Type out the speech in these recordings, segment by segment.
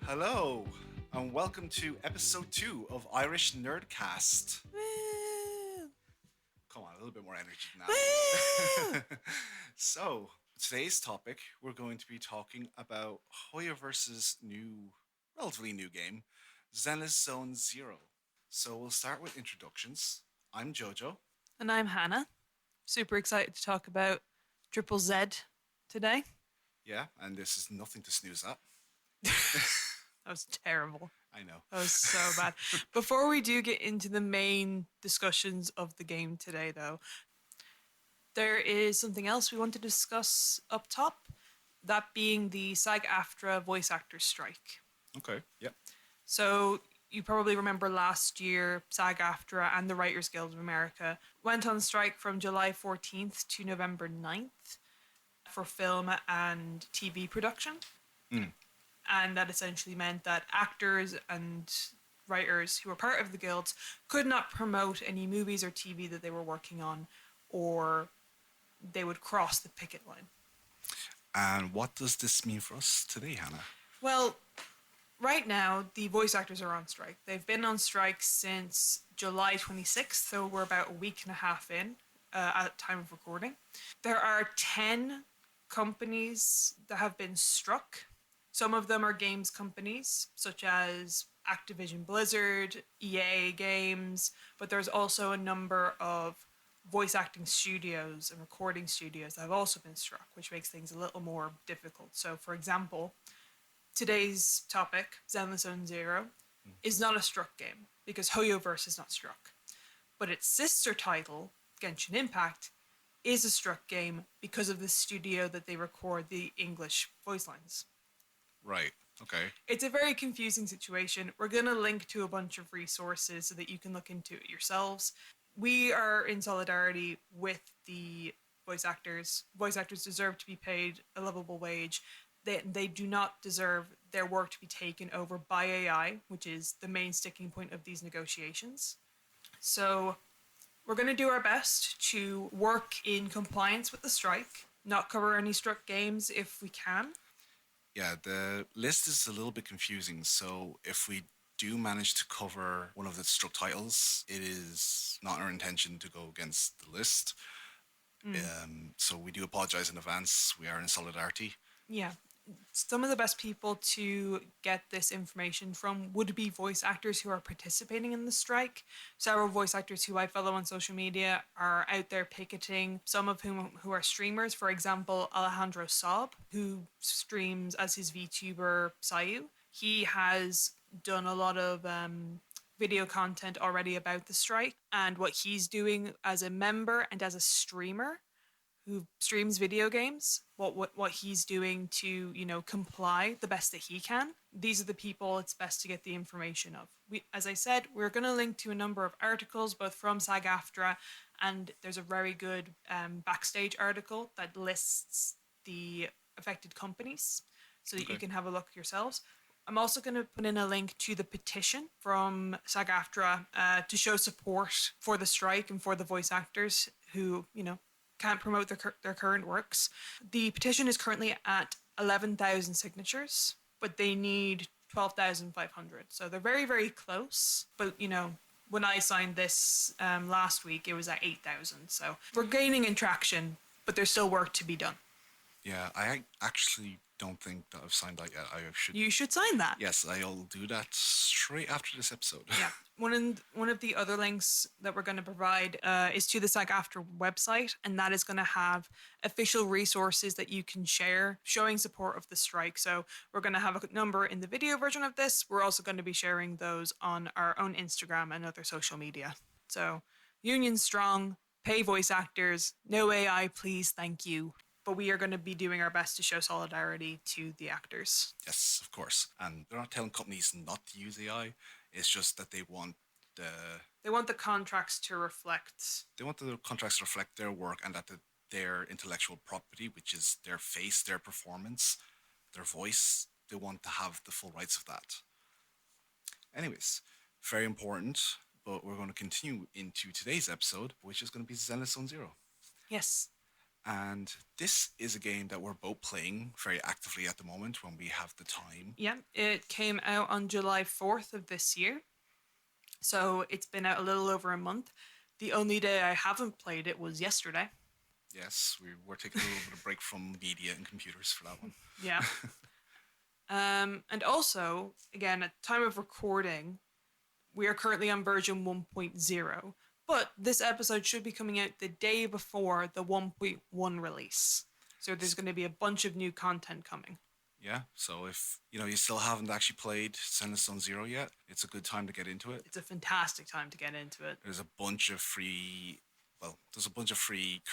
Hello, and welcome to episode 2 of Irish Nerdcast. Woo! Come on, a little bit more energy than Woo! that. So, today's topic, we're going to be talking about Hoyo versus relatively new game, Zenless Zone Zero. So, we'll start with introductions. I'm JoJo. And I'm Hannah. Super excited to talk about Triple Z today. Yeah, and this is nothing to snooze at. That was terrible. I know. That was so bad. Before we do get into the main discussions of the game today, though, there is something else we want to discuss up top. That being the SAG-AFTRA voice actors strike. Okay, yep. So you probably remember last year, SAG-AFTRA and the Writers Guild of America went on strike from July 14th to November 9th for film and TV production. And that essentially meant that actors and writers who were part of the guilds could not promote any movies or TV that they were working on, or they would cross the picket line. And what does this mean for us today, Hannah? Well, right now, the voice actors are on strike. They've been on strike since July 26th, so we're about a week and a half in at time of recording. There are 10 companies that have been struck. Some of them are games companies, such as Activision Blizzard, EA Games, but there's also a number of voice acting studios and recording studios that have also been struck, which makes things a little more difficult. So, for example, today's topic, Zenless Zone Zero, is not a struck game because Hoyoverse is not struck. But its sister title, Genshin Impact, is a struck game because of the studio that they record the English voice lines. Right, okay. It's a very confusing situation. We're going to link to a bunch of resources so that you can look into it yourselves. We are in solidarity with the voice actors. Voice actors deserve to be paid a livable wage. They do not deserve their work to be taken over by AI, which is the main sticking point of these negotiations. So we're going to do our best to work in compliance with the strike, not cover any struck games if we can. Yeah, the list is a little bit confusing. So if we do manage to cover one of the struck titles, it is not our intention to go against the list. So we do apologize in advance. We are in solidarity. Yeah. Some of the best people to get this information from would be voice actors who are participating in the strike. Several voice actors who I follow on social media are out there picketing, some of whom who are streamers. For example, Alejandro Saab, who streams as his VTuber Sayu. He has done a lot of video content already about the strike and what he's doing as a member and as a streamer who streams video games, what he's doing to, comply the best that he can. These are the people it's best to get the information of. As I said, we're going to link to a number of articles, both from SAG-AFTRA, and there's a very good backstage article that lists the affected companies so that you can have a look yourselves. I'm also going to put in a link to the petition from SAG-AFTRA to show support for the strike and for the voice actors who, can't promote their current works. The petition is currently at 11,000 signatures, but they need 12,500. So they're very, very close. But, when I signed this last week, it was at 8,000. So we're gaining in traction, but there's still work to be done. Yeah, I actually don't think that I've signed that yet. I should. You should sign that. Yes, I'll do that straight after this episode. Yeah. One of the other links that we're going to provide is to the SAG-AFTRA website, and that is going to have official resources that you can share showing support of the strike. So we're going to have a number in the video version of this. We're also going to be sharing those on our own Instagram and other social media. So union strong, pay voice actors, no AI, please, thank you. But we are going to be doing our best to show solidarity to the actors. Yes, of course. And they're not telling companies not to use AI. It's just that they want the contracts to reflect. They want the contracts to reflect their work and that their intellectual property, which is their face, their performance, their voice, they want to have the full rights of that. Anyways, very important. But we're going to continue into today's episode, which is going to be Zenless Zone Zero. Yes. And this is a game that we're both playing very actively at the moment when we have the time. Yeah, it came out on July 4th of this year. So it's been out a little over a month. The only day I haven't played it was yesterday. Yes, we were taking a little bit of break from media and computers for that one. Yeah. And also, again, at time of recording, we are currently on version 1.0, but this episode should be coming out the day before the 1.1 release. So there's going to be a bunch of new content coming. Yeah, so if you still haven't actually played Zenless Zone Zero yet, it's a good time to get into it. It's a fantastic time to get into it. There's a bunch of free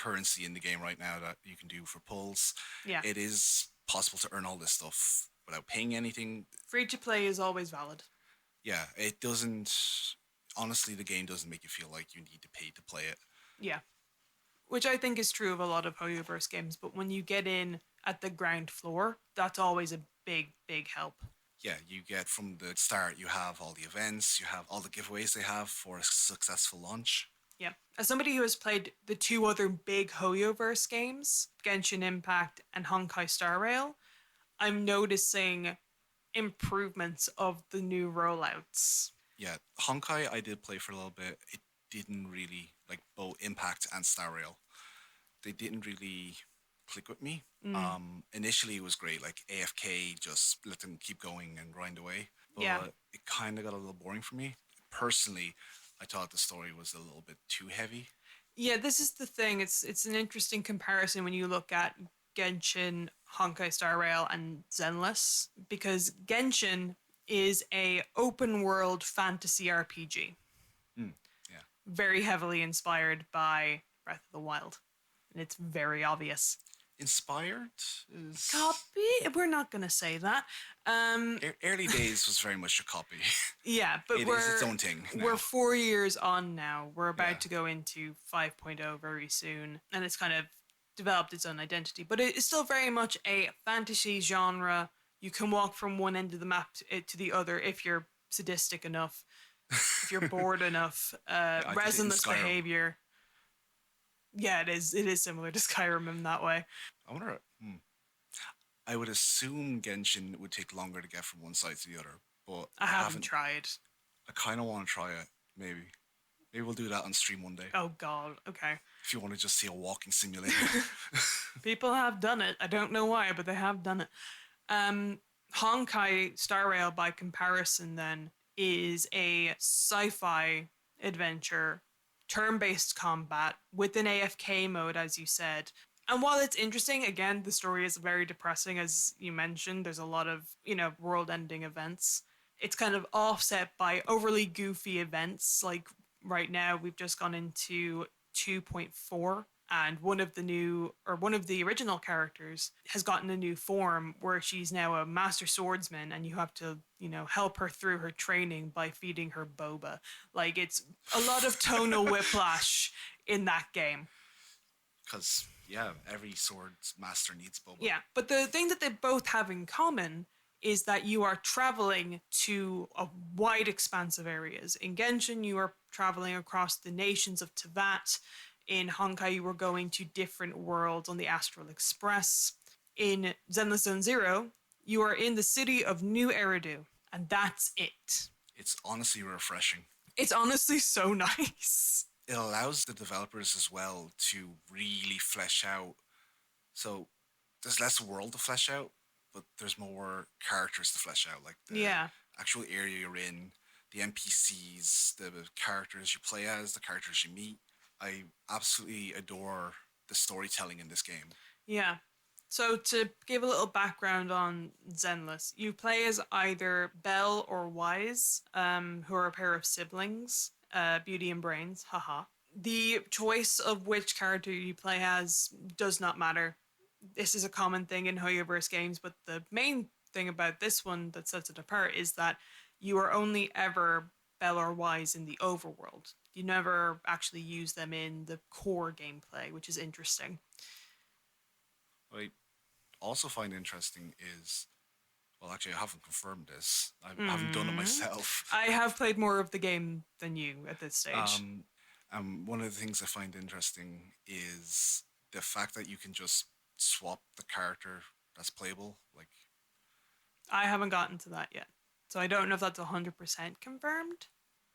currency in the game right now that you can do for pulls. Yeah. It is possible to earn all this stuff without paying anything. Free to play is always valid. Yeah, it doesn't. Honestly, the game doesn't make you feel like you need to pay to play it. Yeah. Which I think is true of a lot of Hoyoverse games, but when you get in at the ground floor, that's always a big, big help. Yeah, you get from the start, you have all the events, you have all the giveaways they have for a successful launch. Yeah. As somebody who has played the two other big Hoyoverse games, Genshin Impact and Honkai Star Rail, I'm noticing improvements of the new rollouts. Yeah, Honkai I did play for a little bit. It didn't really like both Impact and Star Rail. They didn't really click with me. Initially it was great, like AFK, just let them keep going and grind away. But Yeah. it kind of got a little boring for me. Personally, I thought the story was a little bit too heavy. Yeah, this is the thing. It's an interesting comparison when you look at Genshin, Honkai Star Rail, and Zenless, because Genshin is a open world fantasy RPG, Yeah. very heavily inspired by Breath of the Wild, and it's very obvious. Inspired is Copy? We're not gonna say that. early days was very much a copy. Yeah, but It we're is its own thing now. we're 4 years on now. We're about Yeah. to go into 5.0 very soon, and it's kind of developed its own identity. But it is still very much a fantasy genre. You can walk from one end of the map to the other if you're sadistic enough, if you're bored enough. I did it in Resinless Skyrim. behavior. Yeah, it is. It is similar to Skyrim in that way. I wonder. I would assume Genshin would take longer to get from one side to the other, but I haven't tried. I kind of want to try it. Maybe we'll do that on stream one day. Oh God. Okay. If you want to just see a walking simulator. People have done it. I don't know why, but they have done it. Honkai Star Rail, by comparison, then, is a sci-fi adventure, turn-based combat with an AFK mode, as you said. And while it's interesting, again, the story is very depressing, as you mentioned. There's a lot of, world-ending events. It's kind of offset by overly goofy events. Like right now, we've just gone into 2.4, and one of the original characters has gotten a new form where she's now a master swordsman, and you have to, help her through her training by feeding her boba. Like, it's a lot of tonal whiplash in that game. Because, yeah, every swords master needs boba. Yeah, but the thing that they both have in common is that you are traveling to a wide expanse of areas. In Genshin, you are traveling across the nations of Teyvat. In Honkai, you were going to different worlds on the Astral Express. In Zenless Zone Zero, you are in the city of New Eridu, and that's it. It's honestly refreshing. It's honestly so nice. It allows the developers as well to really flesh out. So there's less world to flesh out, but there's more characters to flesh out. Like the actual area you're in, the NPCs, the characters you play as, the characters you meet. I absolutely adore the storytelling in this game. Yeah. So to give a little background on Zenless, you play as either Belle or Wise, who are a pair of siblings, Beauty and Brains, haha. The choice of which character you play as does not matter. This is a common thing in Hoyoverse games, but the main thing about this one that sets it apart is that you are only ever Belle or Wise in the overworld. You never actually use them in the core gameplay, which is interesting. What I also find interesting is, well, actually, I haven't confirmed this. I haven't done it myself. I have played more of the game than you at this stage. One of the things I find interesting is the fact that you can just swap the character that's playable, like, I haven't gotten to that yet, so I don't know if that's 100% confirmed.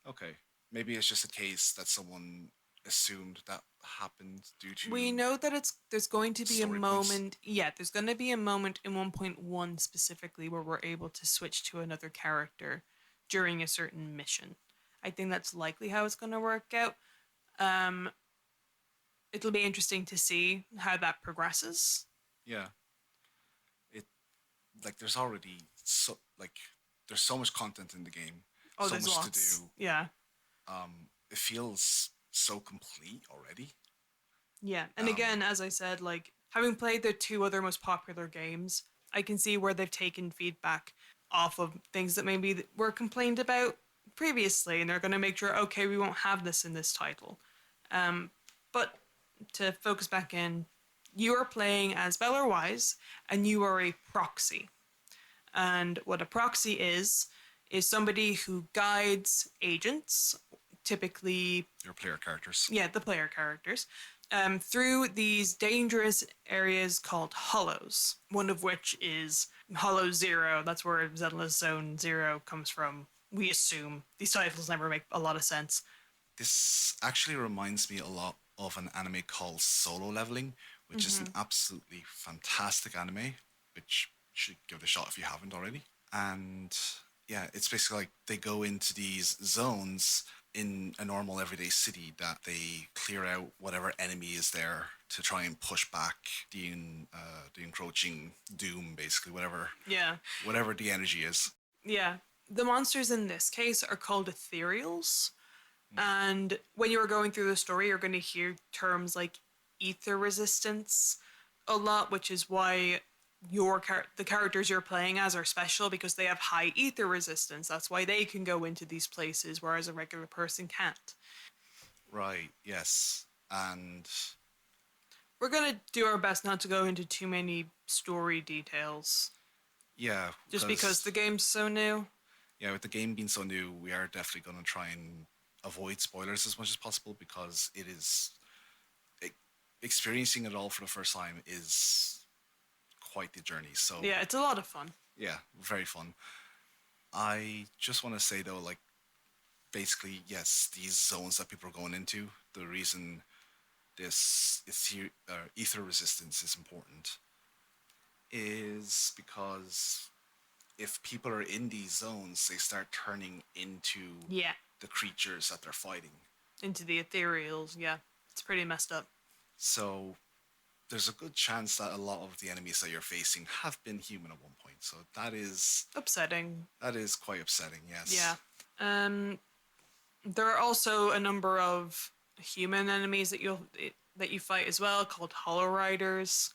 okay, maybe it's just a case that someone assumed that happened due We to know that there's going to be a story points. moment. Yeah, there's going to be a moment in 1.1 specifically where we're able to switch to another character during a certain mission. I think that's likely how it's going to work out. Um, it'll be interesting to see how that progresses. Yeah, it like there's already so like there's so much content in the game, Oh, so there's much to lots. do. Yeah. It feels so complete already. Yeah. And Um, again, as I said, like having played the two other most popular games, I can see where they've taken feedback off of things that maybe were complained about previously, and they're going to make sure, okay, we won't have this in this title. But to focus back in, you are playing as Beller Wise, and you are a proxy. And what a proxy is somebody who guides agents, typically, your player characters. yeah, the player characters, through these dangerous areas called hollows, one of which is Hollow Zero. That's where Zenless Zone Zero comes from. We assume these titles never make a lot of sense. This actually reminds me a lot of an anime called Solo Leveling, which is an absolutely fantastic anime, which you should give it a shot if you haven't already. And yeah, it's basically like they go into these zones in a normal everyday city that they clear out whatever enemy is there to try and push back the encroaching doom, basically Yeah, whatever the energy is. yeah. The monsters in this case are called ethereals. And when you are going through the story, you're going to hear terms like ether resistance a lot, which is why the characters you're playing as are special because they have high ether resistance. That's why they can go into these places, whereas a regular person can't. Right, yes. And We're going to do our best not to go into too many story details, yeah, just because because the game's so new. yeah, with the game being so new, we are definitely going to try and avoid spoilers as much as possible because it is e- experiencing it all for the first time is quite the journey. So Yeah, it's a lot of fun. yeah, very fun. I just want to say though, like basically, yes, these zones that people are going into, the reason this ether resistance is important is because if people are in these zones, they start turning into Yeah, the creatures that they're fighting. into the ethereals. Yeah, it's pretty messed up. So there's a good chance that a lot of the enemies that you're facing have been human at one point. So Upsetting. that is quite upsetting. Yeah. Yes. Um, there are also a number of human enemies that you fight as well, called Hollow Riders,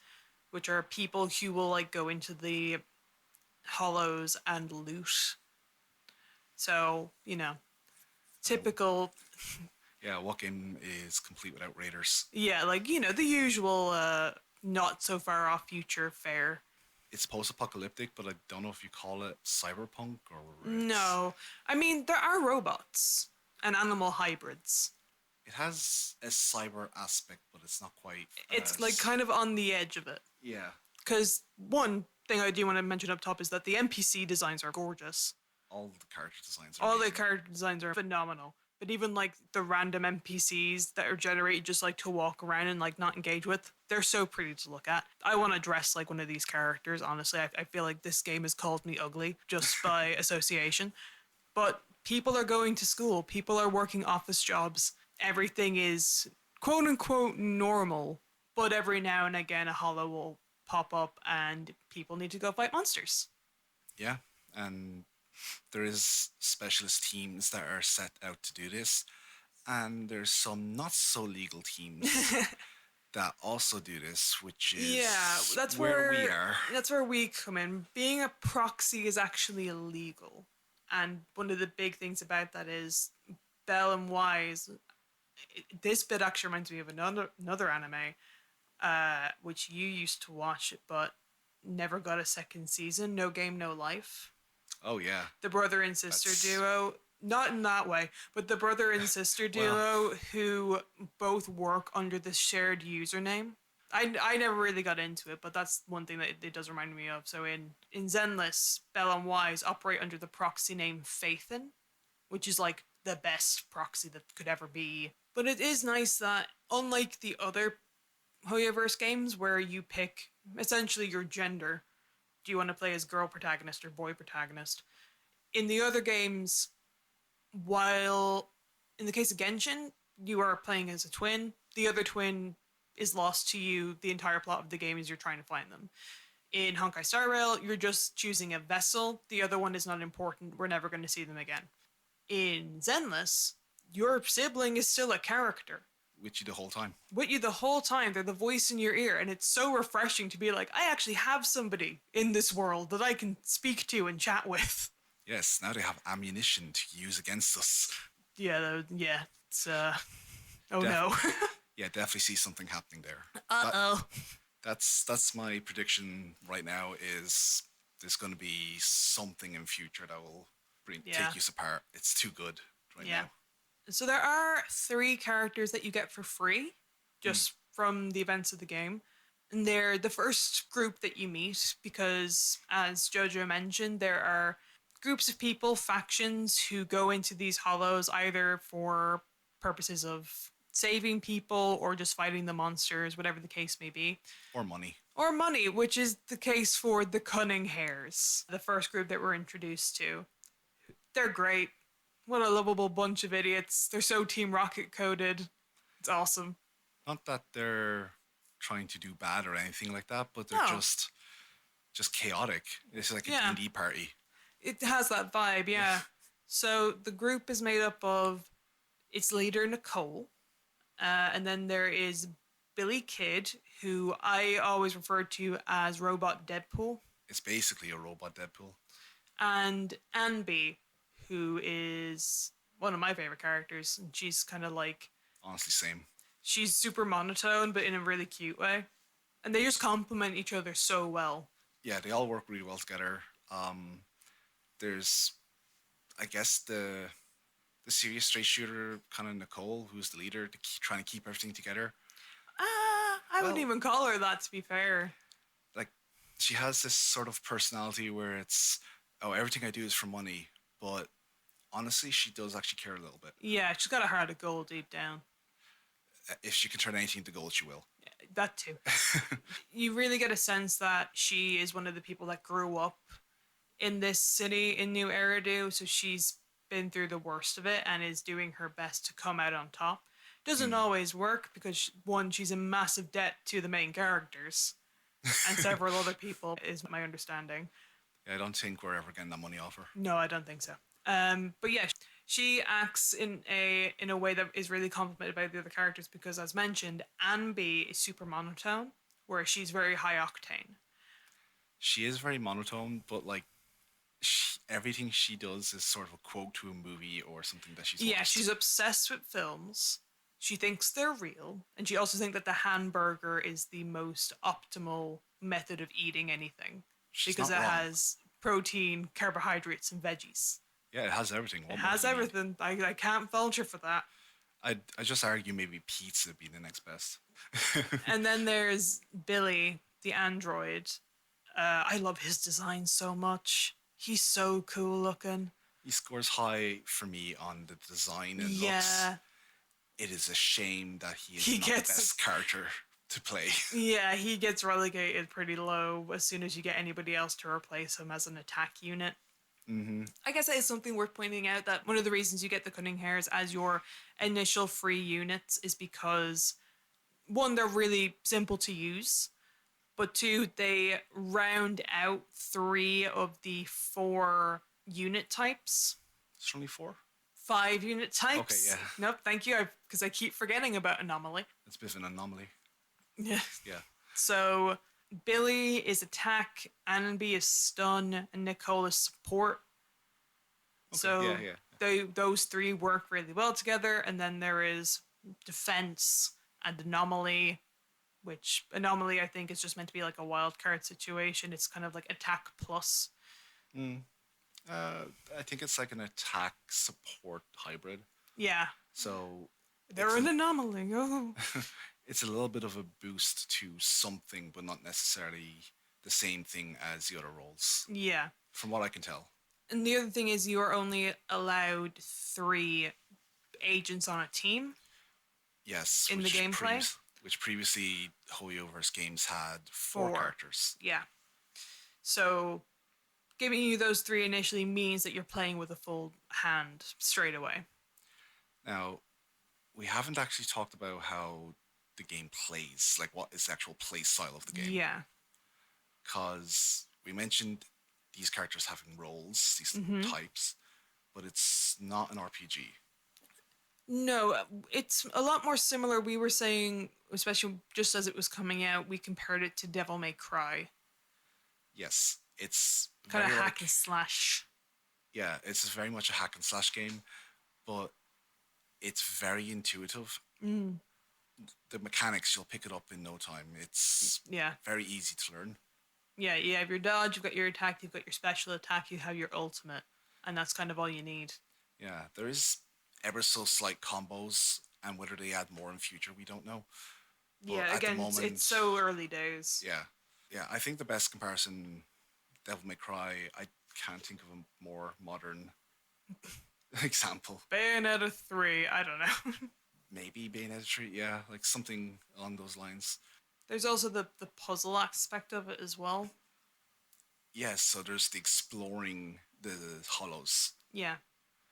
which are people who will like go into the hollows and loot. So Yeah. typical, Yeah. What game is complete without raiders? yeah, like the usual not so far off future fare. It's post-apocalyptic, but I don't know if you call it cyberpunk or it's. No, I mean there are robots and animal hybrids. It has a cyber aspect, but it's not quite It's like as. kind of on the edge of it. Yeah. Because one thing I do want to mention up top is that the NPC designs are gorgeous. All the character designs are All the amazing. character designs are phenomenal. But even like the random NPCs that are generated just like to walk around and like not engage with, they're so pretty to look at. I want to dress like one of these characters, honestly. I feel like this game has called me ugly just by association. But people are going to school, people are working office jobs. Everything is quote unquote normal. But every now and again, a hollow will pop up and people need to go fight monsters. Yeah, and there is specialist teams that are set out to do this, and there's some not so legal teams that also do this, which Yeah, is where we are. that's where we come in. Being a proxy is actually illegal. And one of the big things about that is Bell and Wise. This bit actually reminds me of another anime, which you used to watch, but never got a second season. No Game, No Life. Oh yeah, The brother and sister that's duo. Not in that way, but the brother and sister well, duo who both work under the shared username. I never really got into it, but that's one thing that it does remind me of. So in Zenless, Bell and Wise operate under the proxy name Phaethon, which is like the best proxy that could ever be. But it is nice that, unlike the other Hoyoverse games where you pick essentially your gender, do you want to play as girl protagonist or boy protagonist? In the other games, while in the case of Genshin, you are playing as a twin, the other twin is lost to you the entire plot of the game as you're trying to find them. In Honkai Star Rail, you're just choosing a vessel. The other one is not important. We're never going to see them again. In Zenless, your sibling is still a character. With you the whole time. With you the whole time. They're the voice in your ear. And it's so refreshing to be like, I actually have somebody in this world that I can speak to and chat with. Yes, now they have ammunition to use against us. Yeah, it's, oh no. Yeah, definitely see something happening there. Uh-oh. That's my prediction right now is there's going to be something in future that will take you apart. It's too good right now. So there are 3 characters that you get for free just from the events of the game. And they're the first group that you meet because, as JoJo mentioned, there are groups of people, factions, who go into these hollows either for purposes of saving people or just fighting the monsters, whatever the case may be. Or money. Or money, which is the case for the Cunning Hares, the first group that we're introduced to. They're great. What a lovable bunch of idiots. They're so Team Rocket coded. It's awesome. Not that they're trying to do bad or anything like that, but they're just chaotic. It's like a D&D party. It has that vibe, yeah. So the group is made up of its leader, Nicole, and then there is Billy Kid, who I always refer to as Robot Deadpool. It's basically a robot Deadpool. And Anby, who is one of my favorite characters. And she's kind of like... Honestly, same. She's super monotone, but in a really cute way. And they just complement each other so well. Yeah, they all work really well together. There's, I guess, the serious straight shooter kind of Nicole, who's the leader, trying to keep everything together. I wouldn't even call her that, to be fair. Like, she has this sort of personality where it's, oh, everything I do is for money, but honestly, she does actually care a little bit. Yeah, she's got a heart of gold deep down. If she can turn anything to gold, she will. Yeah, that too. You really get a sense that she is one of the people that grew up in this city in New Eridu, so she's been through the worst of it and is doing her best to come out on top. Doesn't always work because, one, she's in massive debt to the main characters and several other people, is my understanding. Yeah, I don't think we're ever getting that money off her. No, I don't think so. But yeah, she acts in a way that is really complimented by the other characters because, as mentioned, Anby is super monotone, whereas she's very high octane. She is very monotone, but like everything she does is sort of a quote to a movie or something that she's watched. She's obsessed with films. She thinks they're real, and she also thinks that the hamburger is the most optimal method of eating anything because it has protein, carbohydrates, and veggies. Yeah, it has everything. It has everything. I can't fault you for that. I just argue maybe pizza would be the next best. And then there's Billy, the android. I love his design so much. He's so cool looking. He scores high for me on the design and looks. It is a shame that he is not the best character to play. Yeah, he gets relegated pretty low as soon as you get anybody else to replace him as an attack unit. Mm-hmm. I guess that is something worth pointing out, that one of the reasons you get the Cunning Hares as your initial free units is because, one, they're really simple to use, but 2, they round out 3 of the 4 unit types. It's only 4? 5 unit types. Okay, yeah. Nope, thank you, because I keep forgetting about Anomaly. It's a bit of an anomaly. Yeah. Yeah. So Billy is attack, Anby is stun, and Nicole is support. Okay, so yeah. those 3 work really well together. And then there is defense and Anomaly, which Anomaly I think is just meant to be like a wild card situation. It's kind of like attack plus. I think it's like an attack support hybrid. Yeah. So they're an anomaly. Oh. it's a little bit of a boost to something, but not necessarily the same thing as the other roles, Yeah. from what I can tell. And the other thing is you are only allowed 3 agents on a team Yes, in the gameplay. which previously Hoyoverse games had four 4. characters. Yeah. So giving you those 3 initially means that you're playing with a full hand straight away. Now, we haven't actually talked about how the game plays, like what is the actual play style of the game. Yeah. Because we mentioned these characters having roles, these Mm-hmm. types, but it's not an RPG. No, it's a lot more similar. We were saying, especially just as it was coming out, we compared it to Devil May Cry. Yes, it's Kind of very hack like, and slash. yeah, it's very much a hack and slash game, but it's very intuitive. Mm. The mechanics, you'll pick it up in no time. It's Yeah. very easy to learn. Yeah, you have your dodge, you've got your attack, you've got your special attack, you have your ultimate. And that's kind of all you need. Yeah, there is ever so slight combos, and whether they add more in future, we don't know. But Yeah, at the again, it's moment, so early days. yeah, yeah, I think the best comparison, Devil May Cry. I can't think of a more modern example. Bayonetta 3, I don't know. Maybe Bayonetta 3, yeah, like something along those lines. There's also the puzzle aspect of it as well. Yes, so there's the exploring the hollows. Yeah.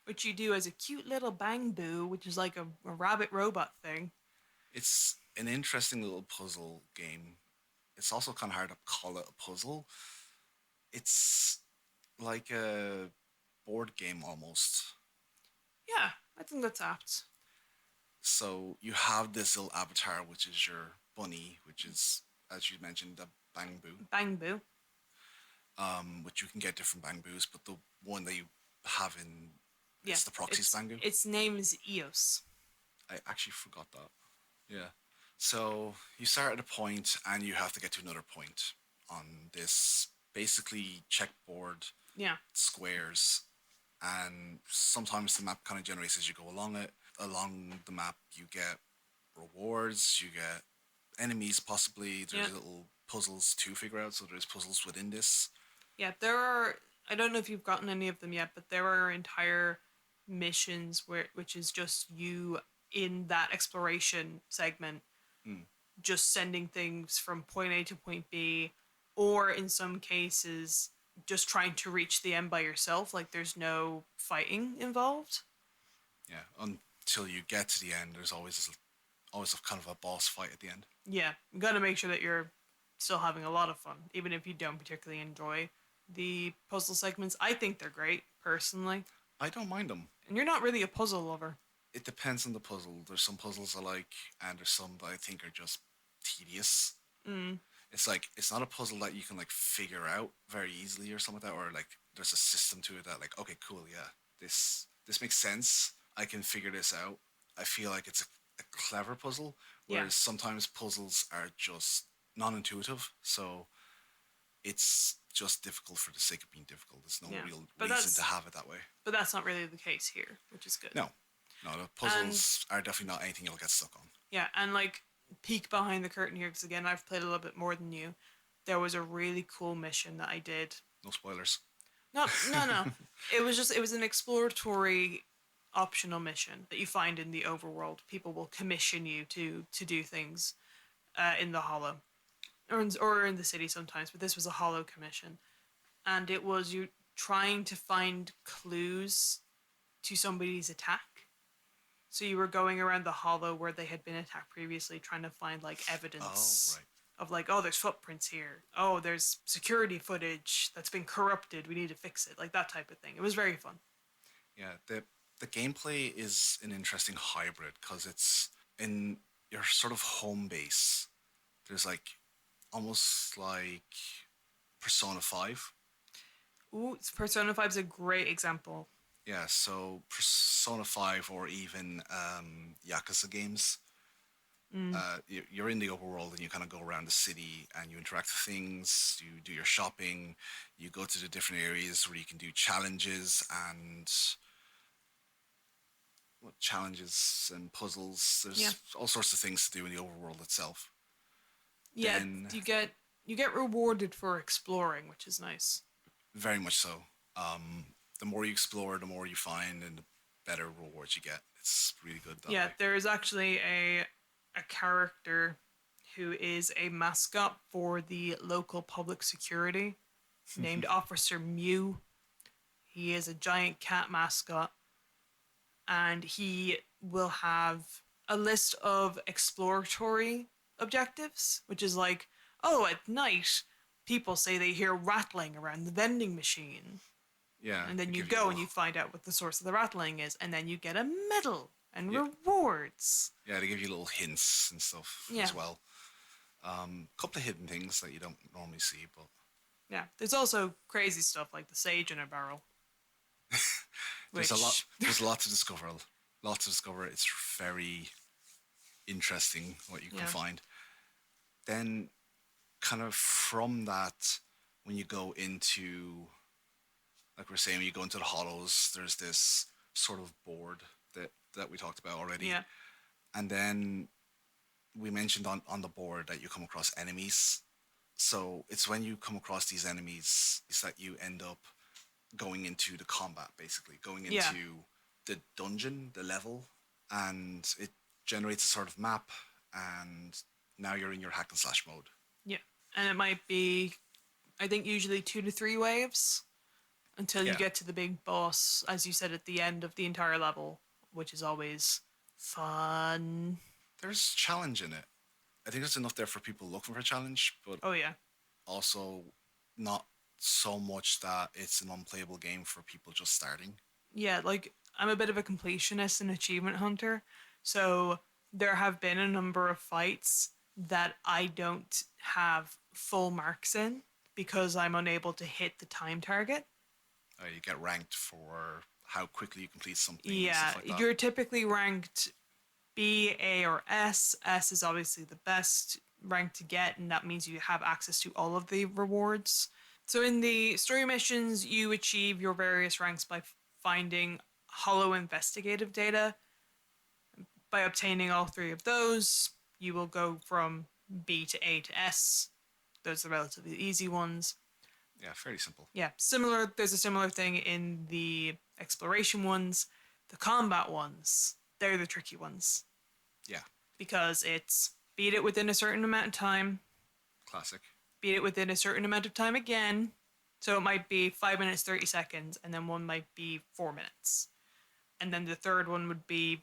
Which you do as a cute little bang boo, which is like a rabbit robot thing. It's an interesting little puzzle game. It's also kind of hard to call it a puzzle. It's like a board game almost. Yeah, I think that's apt. So you have this little avatar, which is your bunny, which is, as you mentioned, a bang boo, Bang boo. which you can get different bang boos, but the one that you have in Yeah. is the proxy's bang boo. Its name is Eos. I actually forgot that. Yeah. So you start at a point and you have to get to another point on this basically checkboard Yeah. squares, and sometimes the map kind of generates as you go along it. Along the map, you get rewards, you get enemies, possibly. There's Yeah. little puzzles to figure out, so there's puzzles within this. Yeah, there are. I don't know if you've gotten any of them yet, but there are entire missions which is just you in that exploration segment, Mm. just sending things from point A to point B, or in some cases, just trying to reach the end by yourself. Like there's no fighting involved. Yeah, until you get to the end, there's always a kind of a boss fight at the end. Yeah, you got to make sure that you're still having a lot of fun, even if you don't particularly enjoy the puzzle segments. I think they're great personally, I don't mind them. and you're not really a puzzle lover. It depends on the puzzle. There's some puzzles I like, and there's some that I think are just tedious. Mm. It's like it's not a puzzle that you can like figure out very easily or something like that, or like there's a system to it that like okay, cool, yeah, this makes sense. I can figure this out. I feel like it's a clever puzzle, Yeah, whereas sometimes puzzles are just non-intuitive, so it's just difficult for the sake of being difficult. There's no yeah, real but reason to have it that way. that's not really the case here, which is good. No, no, the puzzles are definitely not anything you'll get stuck on. Yeah, and like peek behind the curtain here, because again, I've played a little bit more than you. There was a really cool mission that I did. No spoilers. No. It was an exploratory optional mission that you find in the overworld. People will commission you to do things in the hollow, or in the city sometimes. But this was a hollow commission, and it was you trying to find clues to somebody's attack. So you were going around the hollow where they had been attacked previously, trying to find like Oh, evidence right. of like, oh, there's footprints here. Oh, there's security footage that's been corrupted. We need to fix it. Like that type of thing. It was very fun. Yeah, the gameplay is an interesting hybrid because it's in your sort of home base. There's like almost like Persona 5. Ooh, Persona 5 is a great example. Yeah, so Persona 5 or even Yakuza games. Mm. You're in the overworld and you kind of go around the city and you interact with things, you do your shopping, you go to the different areas where you can do challenges and challenges and puzzles. Yeah. There's all sorts of things to do in the overworld itself. Yeah, Then, you get rewarded for exploring, which is nice. very much so. The more you explore, the more you find, and the better rewards you get. It's really good that Yeah, way. there is actually a character who is a mascot for the local public security named Officer Mew. He is a giant cat mascot, and he will have a list of exploratory objectives, which is like, oh, at night, people say they hear rattling around the vending machine. Yeah, And then they you give you go little, and you find out what the source of the rattling is, and then you get a medal and yeah, rewards. yeah, they give you little hints and stuff Yeah, as well. A couple of hidden things that you don't normally see, but yeah. There's also crazy stuff like the sage in a barrel, there's a lot. which, There's a lot to discover. Lots to discover. It's very interesting what you can yeah, find. Then, kind of from that, when you go into, like we're saying, when you go into the hollows, there's this sort of board that we talked about already, yeah, and then we mentioned on the board that you come across enemies. So it's when you come across these enemies is that you end up going into the combat, basically going yeah, into the dungeon, the level, and it generates a sort of map, and now you're in your hack and slash mode. yeah. And it might be, I think, usually 2 to 3 waves until you Yeah, get to the big boss, as you said, at the end of the entire level, which is always fun. there's challenge in it. I think there's enough there for people looking for a challenge, but Oh, yeah. also not so much that it's an unplayable game for people just starting. Yeah, like I'm a bit of a completionist and achievement hunter, so there have been a number of fights that I don't have full marks in because I'm unable to hit the time target. You get ranked for how quickly you complete something and Yeah, stuff like that. you're typically ranked B, A, or S. S is obviously the best rank to get, and that means you have access to all of the rewards. So in the story missions, you achieve your various ranks by finding hollow investigative data. By obtaining all three of those, you will go from B to A to S. Those are the relatively easy ones. Yeah, fairly simple. Yeah, similar. There's a similar thing in the exploration ones. The combat ones, they're the tricky ones Yeah, because it's beat it within a certain amount of time, classic. beat it within a certain amount of time again. So it might be 5 minutes, 30 seconds, and then one might be 4 minutes. And then the third one would be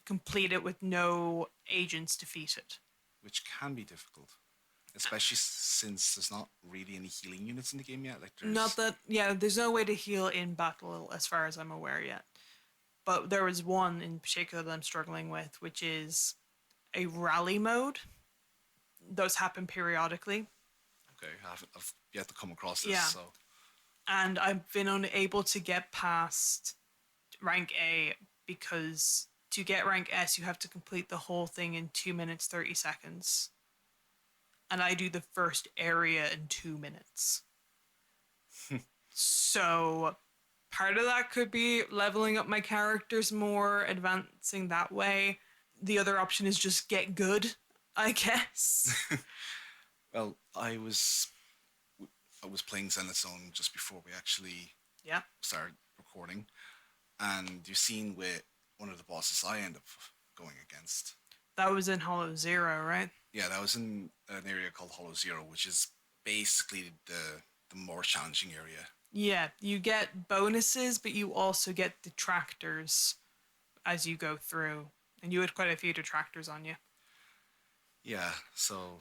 complete it with no agents defeated. Which can be difficult, especially since there's not really any healing units in the game yet. Like Not there's, that, yeah, there's no way to heal in battle as far as I'm aware yet. But there was one in particular that I'm struggling with, which is a rally mode. Those happen periodically. okay, I've yet to come across this, Yeah. so And I've been unable to get past rank A because to get rank S, you have to complete the whole thing in 2 minutes, 30 seconds. And I do the first area in 2 minutes. So part of that could be leveling up my characters more, advancing that way. The other option is just get good, I guess. well, I was playing Zenless Zone just before we actually Yeah. started recording, and you've seen with one of the bosses I end up going against. That was in Hollow Zero, right? Yeah, that was in an area called Hollow Zero, which is basically the more challenging area. Yeah, you get bonuses, but you also get detractors as you go through. And you had quite a few detractors on you. Yeah, so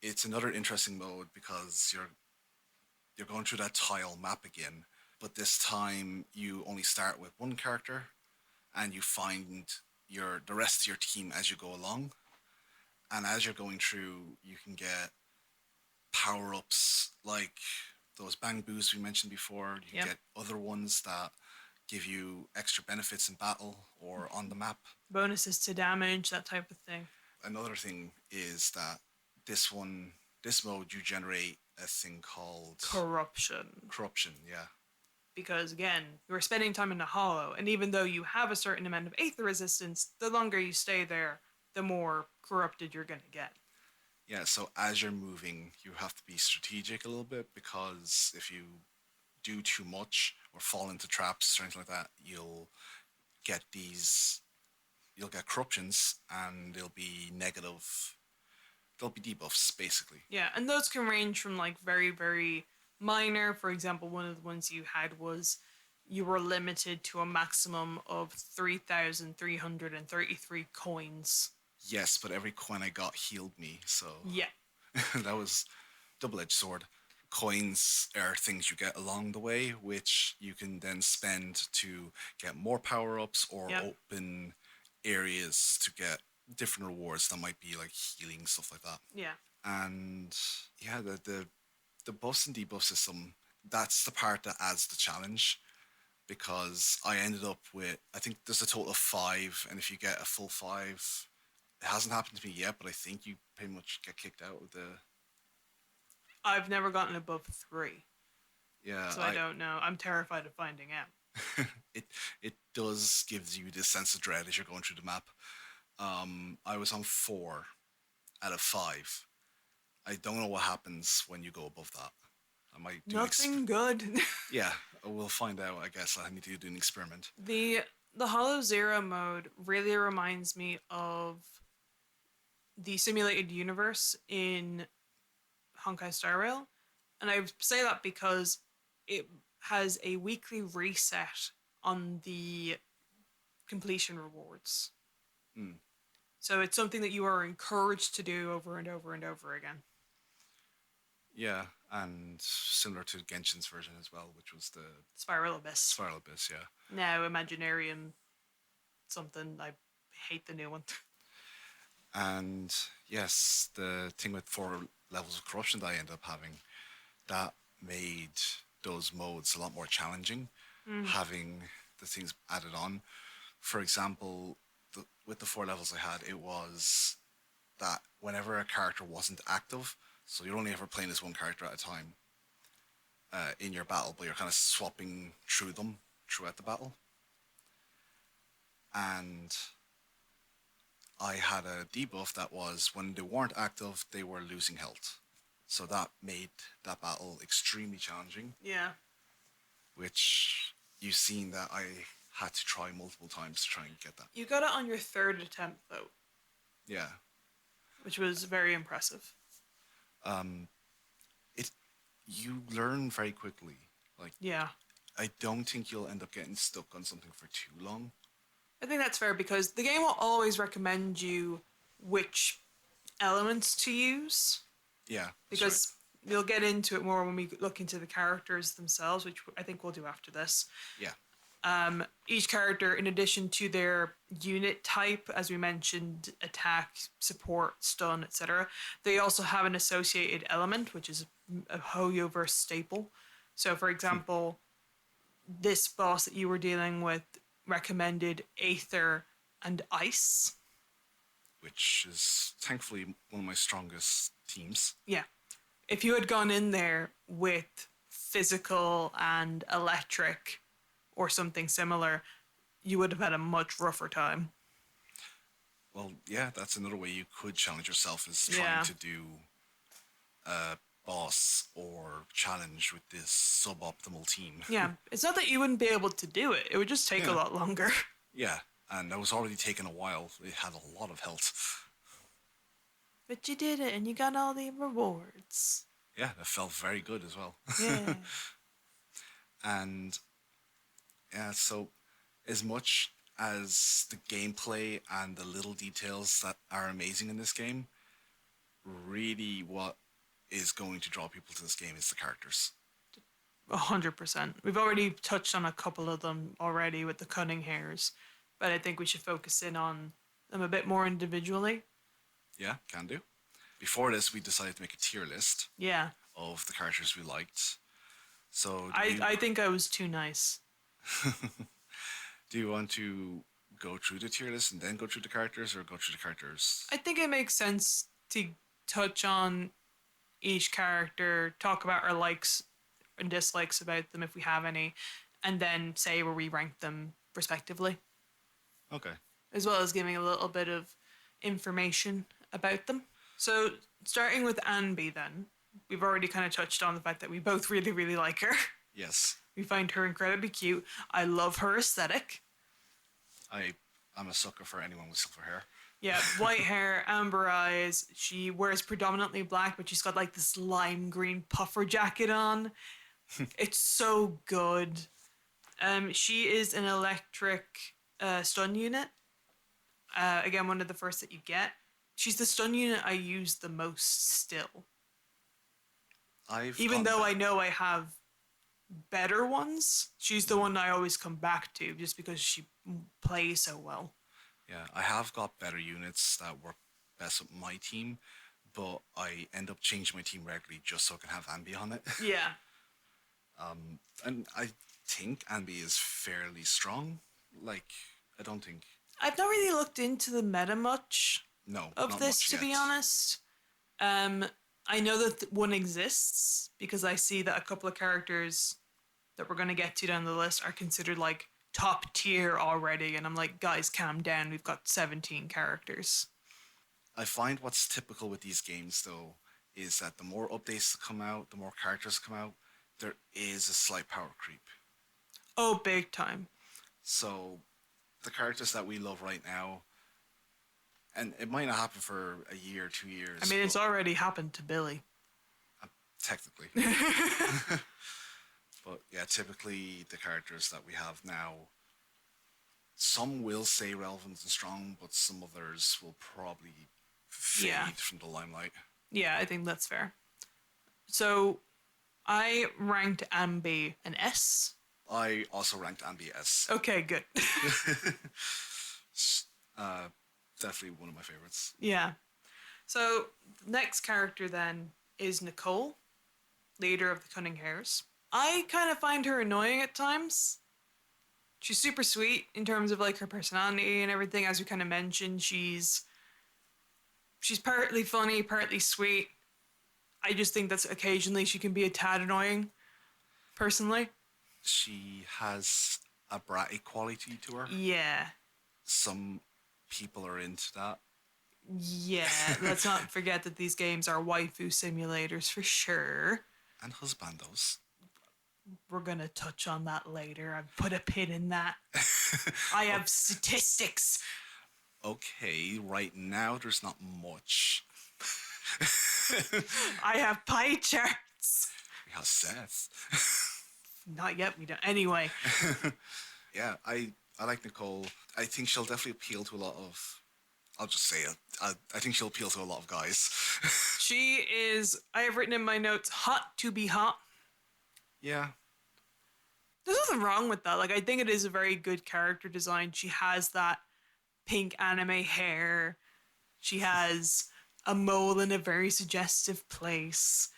it's another interesting mode because you're going through that tile map again, but this time you only start with one character, and you find the rest of your team as you go along. And as you're going through, you can get power ups like those bang boosts we mentioned before. You can Yep. get other ones that give you extra benefits in battle or on the map. Bonuses to damage, that type of thing. Another thing is that this mode, you generate a thing called Corruption. corruption. Yeah, because again, you're spending time in the hollow, and even though you have a certain amount of aether resistance, the longer you stay there, the more corrupted you're gonna get. Yeah, so as you're moving, you have to be strategic a little bit because if you do too much or fall into traps or anything like that, get these, you'll get corruptions and they'll be negative. They'll be debuffs, basically. Yeah, and those can range from like very, very minor. For example, one of the ones you had was you were limited to a maximum of 3,333 coins. Yes, but every coin I got healed me, so Yeah. that was double-edged sword. Coins are things you get along the way, which you can then spend to get more power-ups or Yep. open areas to get different rewards that might be like healing, stuff like that. Yeah. And yeah, the buffs and debuff system, that's the part that adds the challenge because I ended up with, I think there's a total of 5, and if you get a full 5, it hasn't happened to me yet, but I think you pretty much get kicked out of the. I've never gotten above 3, Yeah, so I don't know. I'm terrified of finding out. it does gives you this sense of dread as you're going through the map. I was on 4 out of 5. I don't know what happens when you go above that. I might do Nothing good. yeah, we'll find out. I guess I need to do an experiment. The Hollow Zero mode really reminds me of the simulated universe in Honkai Star Rail, and I say that because it has a weekly reset on the completion rewards. Mm. So it's something that you are encouraged to do over and over and over again. Yeah, and similar to Genshin's version as well, which was the Spiral Abyss. Spiral Abyss. Yeah. Now Imaginarium something. I hate the new one. And yes, the thing with 4 levels of corruption that I ended up having, that made those modes a lot more challenging, having the things added on. For example, with the 4 levels I had, it was that whenever a character wasn't active, so you're only ever playing as one character at a time in your battle, but you're kind of swapping through them throughout the battle. And I had a debuff that was when they weren't active, they were losing health. So that made that battle extremely challenging. Yeah. Which you've seen that I had to try multiple times to try and get that. You got it on your 3rd attempt though. Yeah. Which was very impressive. You learn very quickly. Like, yeah. I don't think you'll end up getting stuck on something for too long. I think that's fair because the game will always recommend you which elements to use. Yeah. Because we'll get into it more when we look into the characters themselves, which I think we'll do after this. Yeah. Each character, in addition to their unit type, as we mentioned, attack, support, stun, etc., they also have an associated element, which is a Hoyo verse staple. So, for example, this boss that you were dealing with recommended Aether and Ice. Which is thankfully one of my strongest teams. Yeah. If you had gone in there with physical and electric or something similar, you would have had a much rougher time. Well, yeah, that's another way you could challenge yourself is trying to do a boss or challenge with this suboptimal team. Yeah, it's not that you wouldn't be able to do it. It would just take a lot longer. Yeah, and that was already taking a while. It had a lot of health. But you did it, and you got all the rewards. Yeah, it felt very good as well. Yeah. And yeah, so as much as the gameplay and the little details that are amazing in this game, really what is going to draw people to this game is the characters. 100%. We've already touched on a couple of them already with the cunning hairs, but I think we should focus in on them a bit more individually. Yeah, can do. Before this, we decided to make a tier list. Yeah. Of the characters we liked. So I think I was too nice. Do you want to go through the tier list and then go through the characters, or go through the characters? I think it makes sense to touch on each character, talk about our likes and dislikes about them if we have any, and then say where we rank them respectively, Okay. as well as giving a little bit of information about them. So, starting with Anby, then, we've already kind of touched on the fact that we both really, really like her. Yes. We find her incredibly cute. I love her aesthetic. I'm a sucker for anyone with silver hair. Yeah, white hair, amber eyes. She wears predominantly black, but she's got like this lime green puffer jacket on. It's so good. She is an electric stun unit. Again, one of the first that you get. She's the stun unit I use the most still. Even though I know I have better ones, she's the one I always come back to just because she plays so well. Yeah, I have got better units that work best with my team, but I end up changing my team regularly just so I can have Ambi on it. Yeah. And I think Ambi is fairly strong. Like, I don't think. I've not really looked into the meta much No, of not this, much to be yet. honest. I know that one exists because I see that a couple of characters that we're going to get to down the list are considered like top tier already. And I'm like, guys, calm down. We've got 17 characters. I find what's typical with these games, though, is that the more updates that come out, the more characters come out, there is a slight power creep. Oh, big time. So, the characters that we love right now, and it might not happen for a year, 2 years. I mean, it's already happened to Billy. Technically. But yeah, typically the characters that we have now, some will stay relevant and strong, but some others will probably fade Yeah. from the limelight. Yeah, I think that's fair. So I ranked Ambi an S. I also ranked Ambi S. Okay, good. Definitely one of my favorites. Yeah. So next character then is Nicole, leader of the Cunning Hares. I kind of find her annoying at times. She's super sweet in terms of like her personality and everything. As we kind of mentioned, she's partly funny, partly sweet. I just think that occasionally she can be a tad annoying, personally. She has a bratty quality to her. Yeah. Some people are into that. Yeah, let's not forget that these games are waifu simulators for sure. And husbandos. We're gonna touch on that later. I've put a pin in that. I have statistics. Okay, right now there's not much. I have pie charts. We have Seth. Not yet, we don't. Anyway. Yeah, I like Nicole. I think she'll definitely appeal to a lot of. I'll just say it. I think she'll appeal to a lot of guys. She is, I have written in my notes, hot to be hot. Yeah. There's nothing wrong with that. Like, I think it is a very good character design. She has that pink anime hair. She has a mole in a very suggestive place.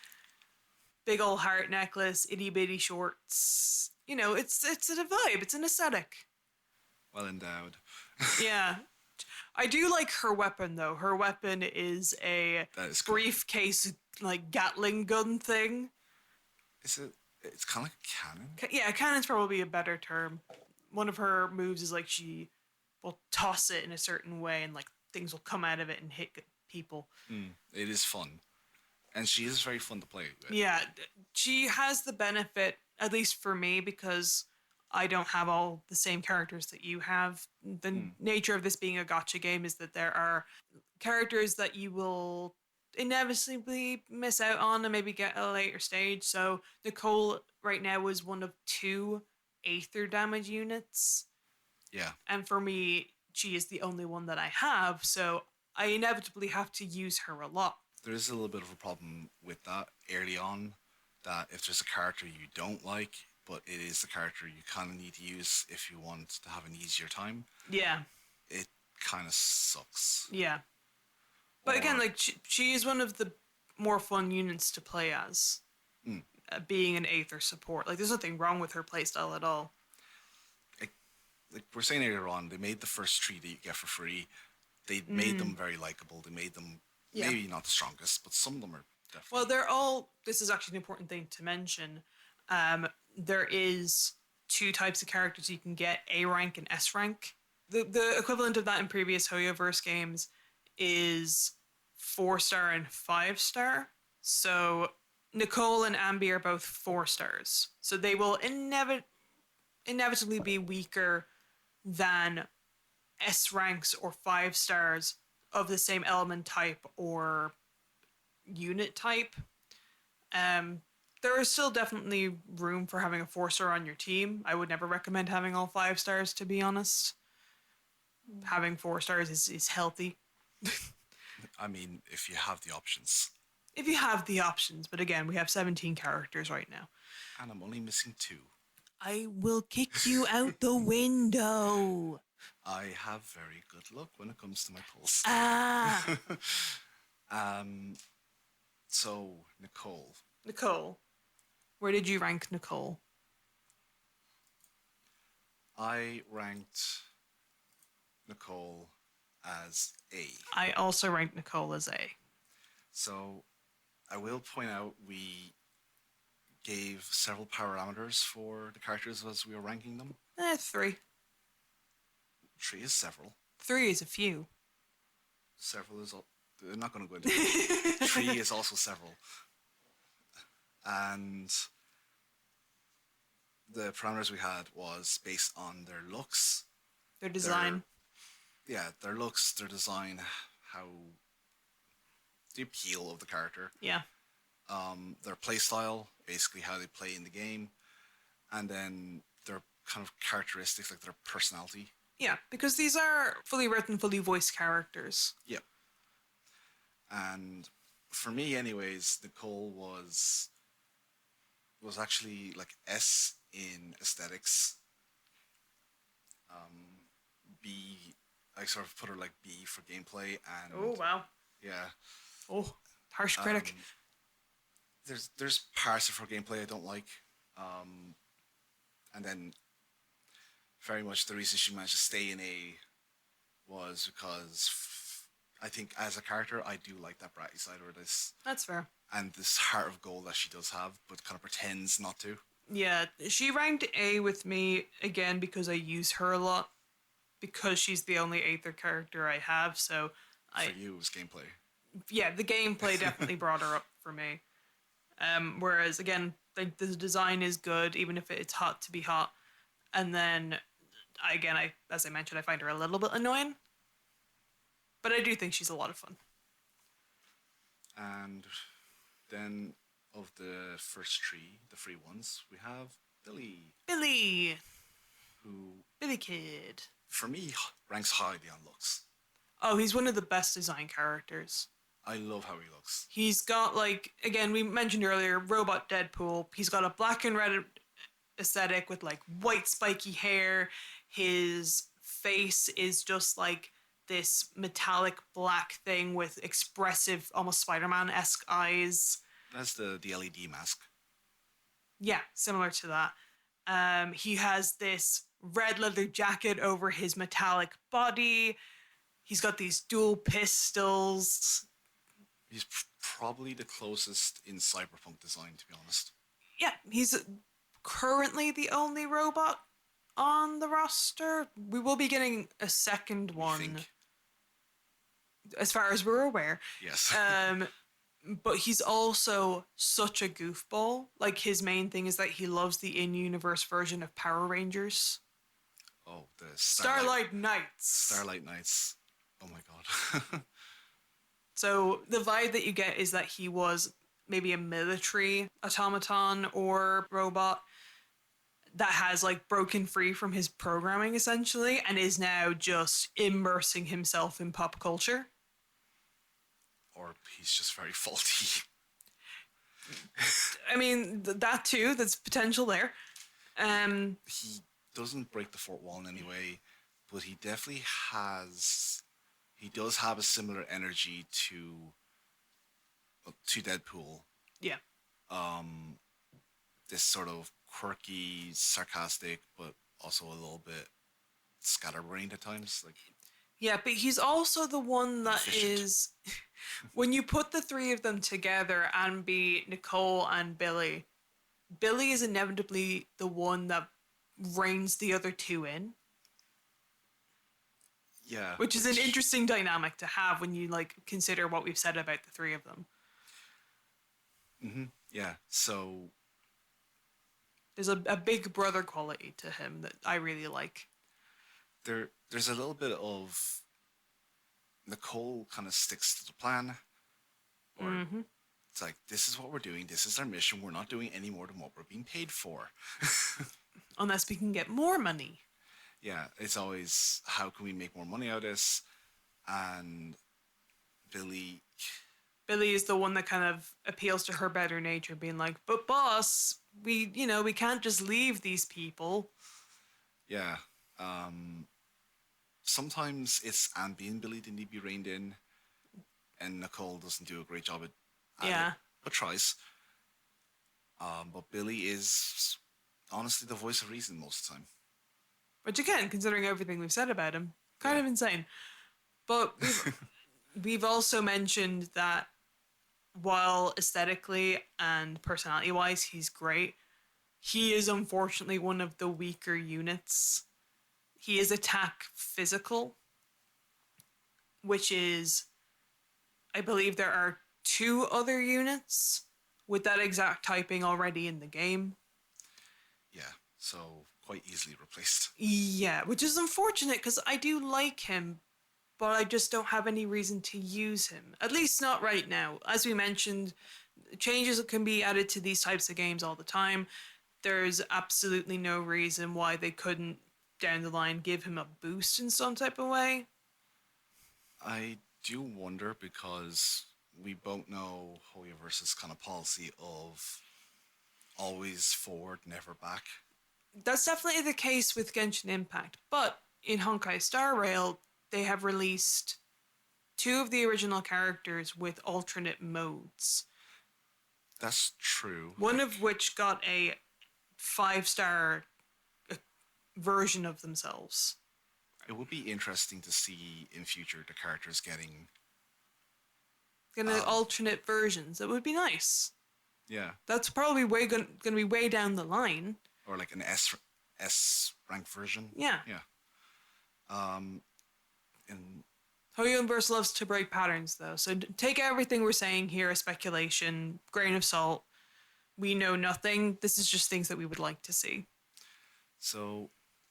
Big old heart necklace, itty bitty shorts. You know, it's a vibe. It's an aesthetic. Well endowed. Yeah. I do like her weapon, though. Her weapon is a That is cool. briefcase, like, Gatling gun thing. Is it? It's kind of like a cannon. Yeah, cannon's probably a better term. One of her moves is, like, she will toss it in a certain way and, like, things will come out of it and hit people. It is fun. And she is very fun to play with. Yeah, she has the benefit, at least for me, because I don't have all the same characters that you have. The nature of this being a gacha game is that there are characters that you will inevitably miss out on and maybe get at a later stage. So Nicole right now is one of 2 Aether damage units. Yeah. And for me, she is the only one that I have, so I inevitably have to use her a lot. There is a little bit of a problem with that early on, that if there's a character you don't like, but it is the character you kind of need to use if you want to have an easier time, Yeah, it kind of sucks. yeah. But Or- again, like she is one of the more fun units to play as, being an Aether support. Like, there's nothing wrong with her playstyle at all. Like we're saying earlier on, they made the first 3 that you get for free. They made them very likable. They made them Yeah. maybe not the strongest, but some of them are definitely. Well, they're all. This is actually an important thing to mention. There is two types of characters you can get: A rank and S rank. The equivalent of that in previous Hoyoverse games is 4-star and 5-star. So Nicole and Ambi are both 4-stars. So they will inevitably be weaker than S ranks or 5-stars of the same element type or unit type. There is still definitely room for having a 4-star on your team. I would never recommend having all 5-stars, to be honest. Having 4-stars is healthy. I mean, if you have the options. If you have the options, but again, we have 17 characters right now. And I'm only missing 2. I will kick you out the window. I have very good luck when it comes to my pulse. Ah. So, Nicole. Nicole. Where did you rank Nicole? I ranked Nicole as A. I also ranked Nicole as A. So, I will point out we gave several parameters for the characters as we were ranking them. 3. 3 is several. 3 is a few. Several is... They're not going to go into it. 3 is also several. And the parameters we had was based on their looks. Their design. Their looks, their design, how... the appeal of the character. Yeah. Their play style, basically how they play in the game. And then their kind of characteristics, like their personality. Yeah, because these are fully written, fully voiced characters. Yep. And for me, anyways, Nicole was actually like S in aesthetics. B, I sort of put her like B for gameplay, and Oh wow. yeah. Oh, harsh critic. There's parts of her gameplay I don't like, and then very much the reason she managed to stay in A was because I think as a character I do like that bratty side of her, this That's fair. and this heart of gold that she does have, but kind of pretends not to. Yeah, she ranked A with me again because I use her a lot. Because she's the only Aether character I have, so For you, it was gameplay. Yeah, the gameplay definitely brought her up for me. Whereas again, the design is good, even if it's hot to be hot. And then as I mentioned, I find her a little bit annoying, but I do think she's a lot of fun. And then of the first 3, the free ones, we have Billy. Billy Kid. For me, ranks highly on looks. Oh, he's one of the best design characters. I love how he looks. He's got, like, again, we mentioned earlier, Robot Deadpool. He's got a black and red aesthetic with, like, white spiky hair. His face is just, like, this metallic black thing with expressive, almost Spider-Man-esque eyes. That's the LED mask. Yeah, similar to that. He has this red leather jacket over his metallic body. He's got these dual pistols. He's probably the closest in cyberpunk design, to be honest. Yeah, he's currently the only robot on the roster. We will be getting a second one, as far as we're aware. Yes. But he's also such a goofball. Like, his main thing is that he loves the in-universe version of Power Rangers. Oh, the Starlight Knights. Starlight Knights. Oh my god. So the vibe that you get is that he was maybe a military automaton or robot that has, like, broken free from his programming, essentially, and is now just immersing himself in pop culture. Or he's just very faulty. I mean, that too, there's potential there. He doesn't break the fourth wall in any way, but he definitely has... He does have a similar energy to Deadpool. Yeah. This sort of quirky, sarcastic, but also a little bit scatterbrained at times. Like, Yeah, but he's also the one that efficient. is... When you put the three of them together, Ambi, Nicole, and Billy is inevitably the one that reins the other two in, Yeah, which is an interesting dynamic to have when you like consider what we've said about the three of them. yeah. So There's a big brother quality to him that I really like. there's a little bit of Nicole kind of sticks to the plan, or Mm-hmm. it's like, this is what we're doing. This is our mission. We're not doing any more than what we're being paid for. Unless we can get more money. Yeah, it's always, how can we make more money out of this? And Billy, Billy is the one that kind of appeals to her better nature, being like, "But boss, we can't just leave these people." yeah, sometimes it's Andy and Billy that need to be reined in, and Nicole doesn't do a great job at it, Yeah, but tries. But Billy is honestly the voice of reason most of the time. which again, considering everything we've said about him, kind Yeah. of insane. But we've also mentioned that while aesthetically and personality wise he's great, he is unfortunately one of the weaker units. He is attack physical, which is, I believe there are two other units with that exact typing already in the game. Yeah, so quite easily replaced. Yeah, which is unfortunate because I do like him, but I just don't have any reason to use him. At least not right now. As we mentioned, changes can be added to these types of games all the time. There's absolutely no reason why they couldn't down the line give him a boost in some type of way. I do wonder, because we both know Hoyoverse's kind of policy of always forward, never back. That's definitely the case with Genshin Impact, but in Honkai Star Rail, they have released two of the original characters with alternate modes. That's true. One of which got a 5-star version of themselves. It would be interesting to see in future the characters getting, Gonna alternate versions. That would be nice. yeah, That's probably gonna be way down the line. or like an S rank version. Yeah. Yeah. And Hoyo Universe loves to break patterns, though, so take everything we're saying here as speculation, grain of salt. We know nothing. This is just things that we would like to see. so,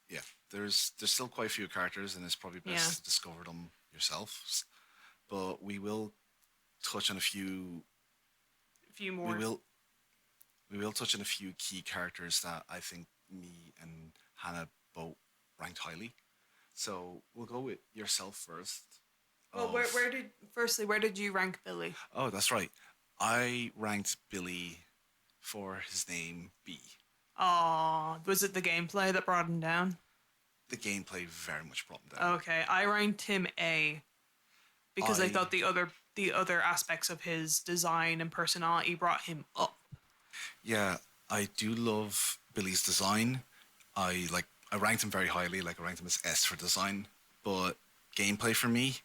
yeah, there's still quite a few characters, and it's probably best Yeah. to discover them yourself. But we will touch on a few. A few We more. will touch on a few key characters that I think me and Hannah both ranked highly. So we'll go with yourself first. Well, where did you rank Billy? Oh, that's right. I ranked Billy for his name B. Aw, was it the gameplay that brought him down? The gameplay very much brought him down. Okay, I ranked him A because I I- thought the other aspects of his design and personality brought him up. Yeah, I do love Billy's design. I ranked him very highly, like I ranked him as S for design. But gameplay for me,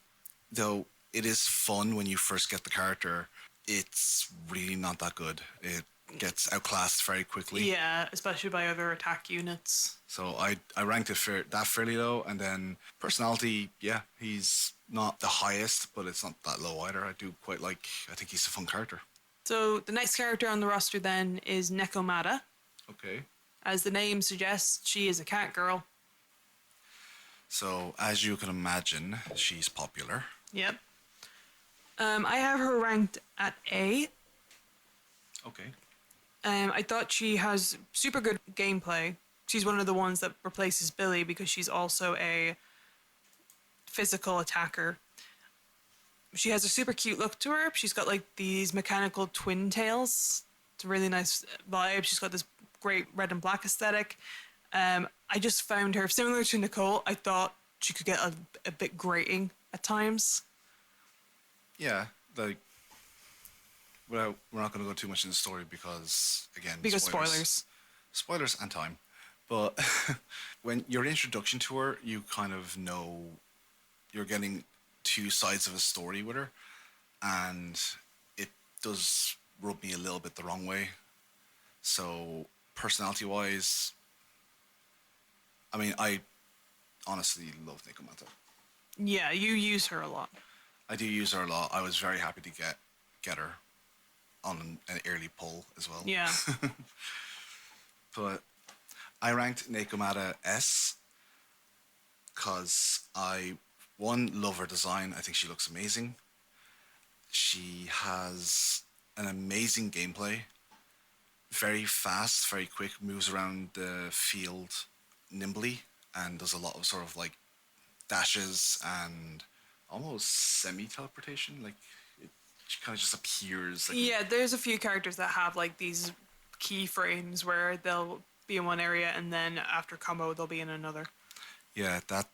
though it is fun when you first get the character, it's really not that good. It gets outclassed very quickly. Yeah, especially by other attack units. So I ranked it fairly low, and then personality, yeah, he's not the highest, but it's not that low either. I do quite like. I think he's a fun character. So the next character on the roster then is Nekomata. Okay. As the name suggests, she is a cat girl. So as you can imagine, she's popular. Yep. I have her ranked at A. Okay. I thought she has super good gameplay. She's one of the ones that replaces Billy because she's also a physical attacker. She has a super cute look to her. She's got like these mechanical twin tails. It's a really nice vibe. She's got this great red and black aesthetic. I just found her similar to Nicole. I thought she could get a bit grating at times. Yeah, like. Well, we're not going to go too much in the story because, again, Because spoilers. Spoilers and time. But when your introduction to her, you kind of know you're getting two sides of a story with her, and it does rub me a little bit the wrong way. So personality-wise, I mean, I honestly love Nikomata. Yeah, you use her a lot. I do use her a lot. I was very happy to get her on an early pull as well. Yeah. But I ranked Nikomata S because I, one, love her design. I think she looks amazing. She has an amazing gameplay. Very fast, very quick, moves around the field nimbly, and does a lot of sort of like dashes and almost semi teleportation. Like she kind of just appears. Like Yeah, there's a few characters that have like these keyframes where they'll be in one area and then after combo they'll be in another. yeah, that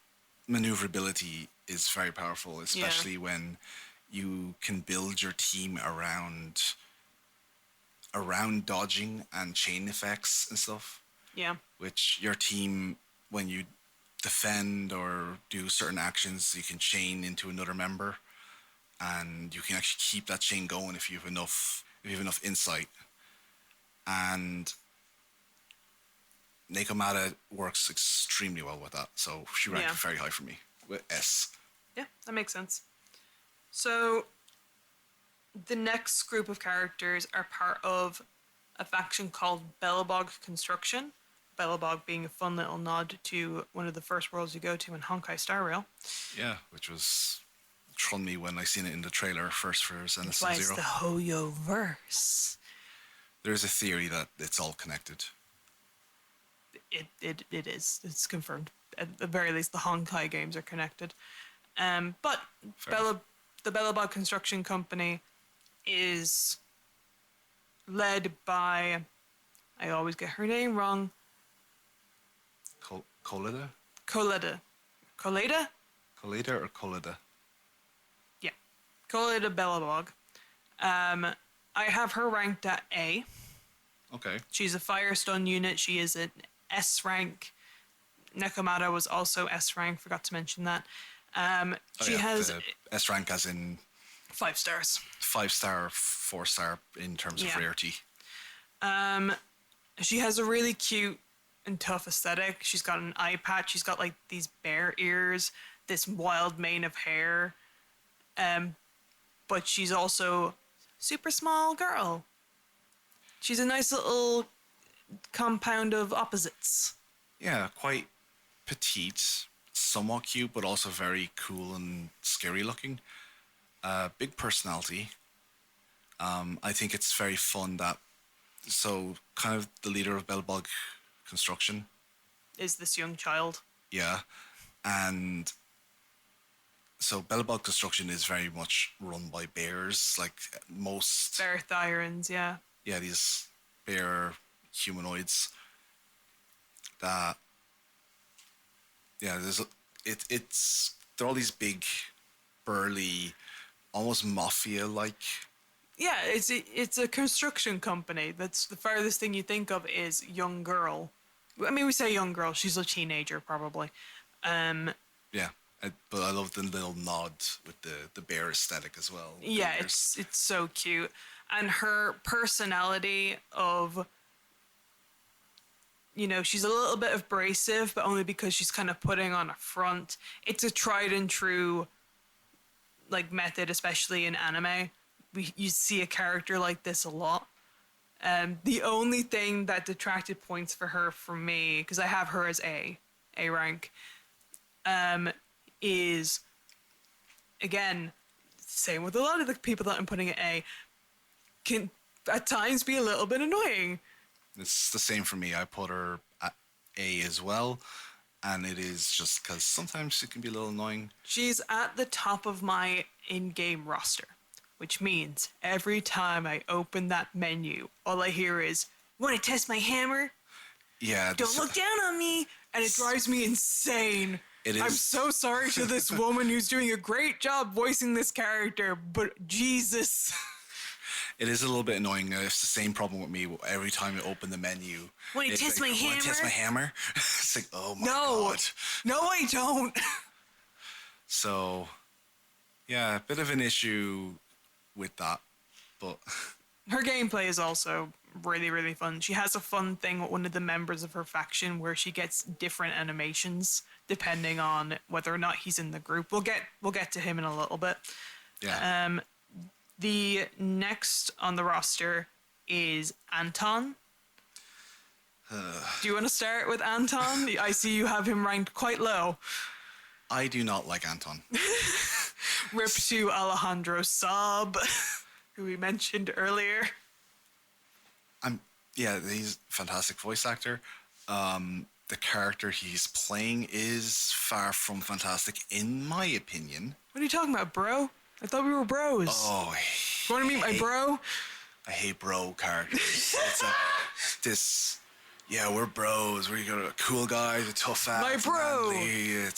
maneuverability is very powerful, Yeah. especially when you can build your team around dodging and chain effects and stuff. Yeah. Which your team, when you defend or do certain actions, you can chain into another member, and you can actually keep that chain going if you have enough insight. And Nekomata works extremely well with that, so she ranked Yeah. very high for me with S. Yeah, that makes sense. So the next group of characters are part of a faction called Bellabog Construction. Bellabog being a fun little nod to one of the first worlds you go to in Honkai Star Rail. Yeah, which was thrown me when I seen it in the trailer first for Zenless That's Zone why it's Zero. the Hoyo verse. There's a theory that it's all connected. It is. It's confirmed. At the very least, the Honkai games are connected. But Fair. the Bellabog Construction Company is led by, I always get her name wrong, Colida? Coletta. Coletta? Colida or Colida? Yeah. Coletta Bellabog. I have her ranked at A. Okay. She's a Firestone unit. She is an S rank. Nekomata was also S rank. Forgot to mention that. She has the S rank as in 5 stars. 5-star, 4-star in terms of Yeah. rarity. She has a really cute and tough aesthetic. She's got an eye patch. She's got like these bear ears, this wild mane of hair. But she's also super small girl. She's a nice little compound of opposites. Yeah, quite petite, somewhat cute, but also very cool and scary looking. Big personality. I think it's very fun that, so kind of the leader of Bellbug Construction. Is this young child? Yeah. And so Bellbug Construction is very much run by bears, like most. Bear Thyrans, yeah. Yeah, these bear humanoids that, yeah, it's they're all these big, burly, almost mafia like. Yeah, it's a construction company. That's the farthest thing you think of is young girl. I mean, we say young girl. She's a teenager, probably. Yeah, but I love the little nod with the bear aesthetic as well. Yeah, Bears. it's so cute, and her personality of, she's a little bit abrasive, but only because she's kind of putting on a front. It's a tried and true, like, method, especially in anime. You see a character like this a lot. The only thing that detracted points for her from me, because I have her as A rank, is, again, same with a lot of the people that I'm putting at A, can at times be a little bit annoying. It's the same for me. I put her at A as well, and it is just because sometimes it can be a little annoying. She's at the top of my in-game roster, which means every time I open that menu, all I hear is, "Want to test my hammer? Yeah, Don't look down on me!" And it drives me insane. It is. I'm so sorry to this woman who's doing a great job voicing this character, but Jesus. It is a little bit annoying. It's the same problem with me. Every time I open the menu, Want to it's test like, my hammer? Want to test my hammer? It's like, oh my No. god. No, I don't. So, yeah, a bit of an issue with that, but Her gameplay is also really, really fun. She has a fun thing with one of the members of her faction where she gets different animations depending on whether or not he's in the group. We'll get to him in a little bit. Yeah. The next on the roster is Anton. Do you want to start with Anton? I see you have him ranked quite low. I do not like Anton. Rip to Alejandro Saab, who we mentioned earlier. Yeah, he's a fantastic voice actor. The character he's playing is far from fantastic, in my opinion. What are you talking about, bro? I thought we were bros. Oh, You want to meet my bro? I hate bro characters. Yeah, we're bros. We're a cool guy, the tough ass. My bro. Manly.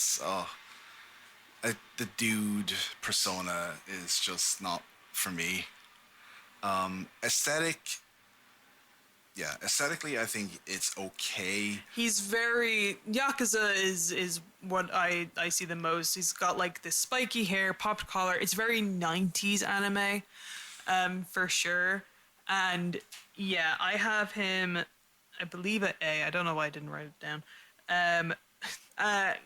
The dude persona is just not for me. Aesthetically, I think it's okay. He's very Yakuza is what I see the most. He's got like this spiky hair, popped collar. It's very 90s anime, for sure. And yeah, I have him, I believe at A. I don't know why I didn't write it down.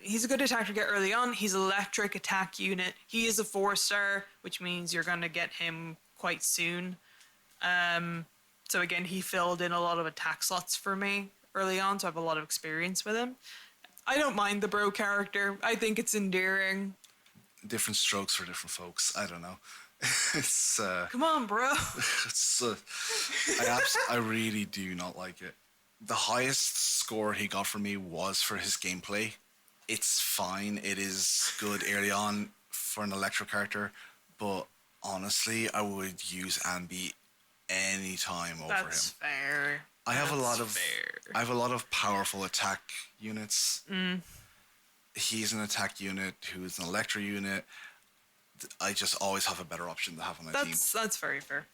He's a good attacker to get early on. He's electric attack unit. He is a 4-star, which means you're gonna get him quite soon. So again, he filled in a lot of attack slots for me early on, so I have a lot of experience with him. I don't mind the bro character. I think it's endearing. Different strokes for different folks. I don't know. It's Come on, bro. it's I really do not like it. The highest score he got from me was for his gameplay. It's fine. It is good early on for an electro character, but honestly, I would use Anby any time over That's him. fair. I have a Fair. lot of powerful attack units. He's an attack unit who's an electro unit. I just always have a better option to have on my team. That's very fair.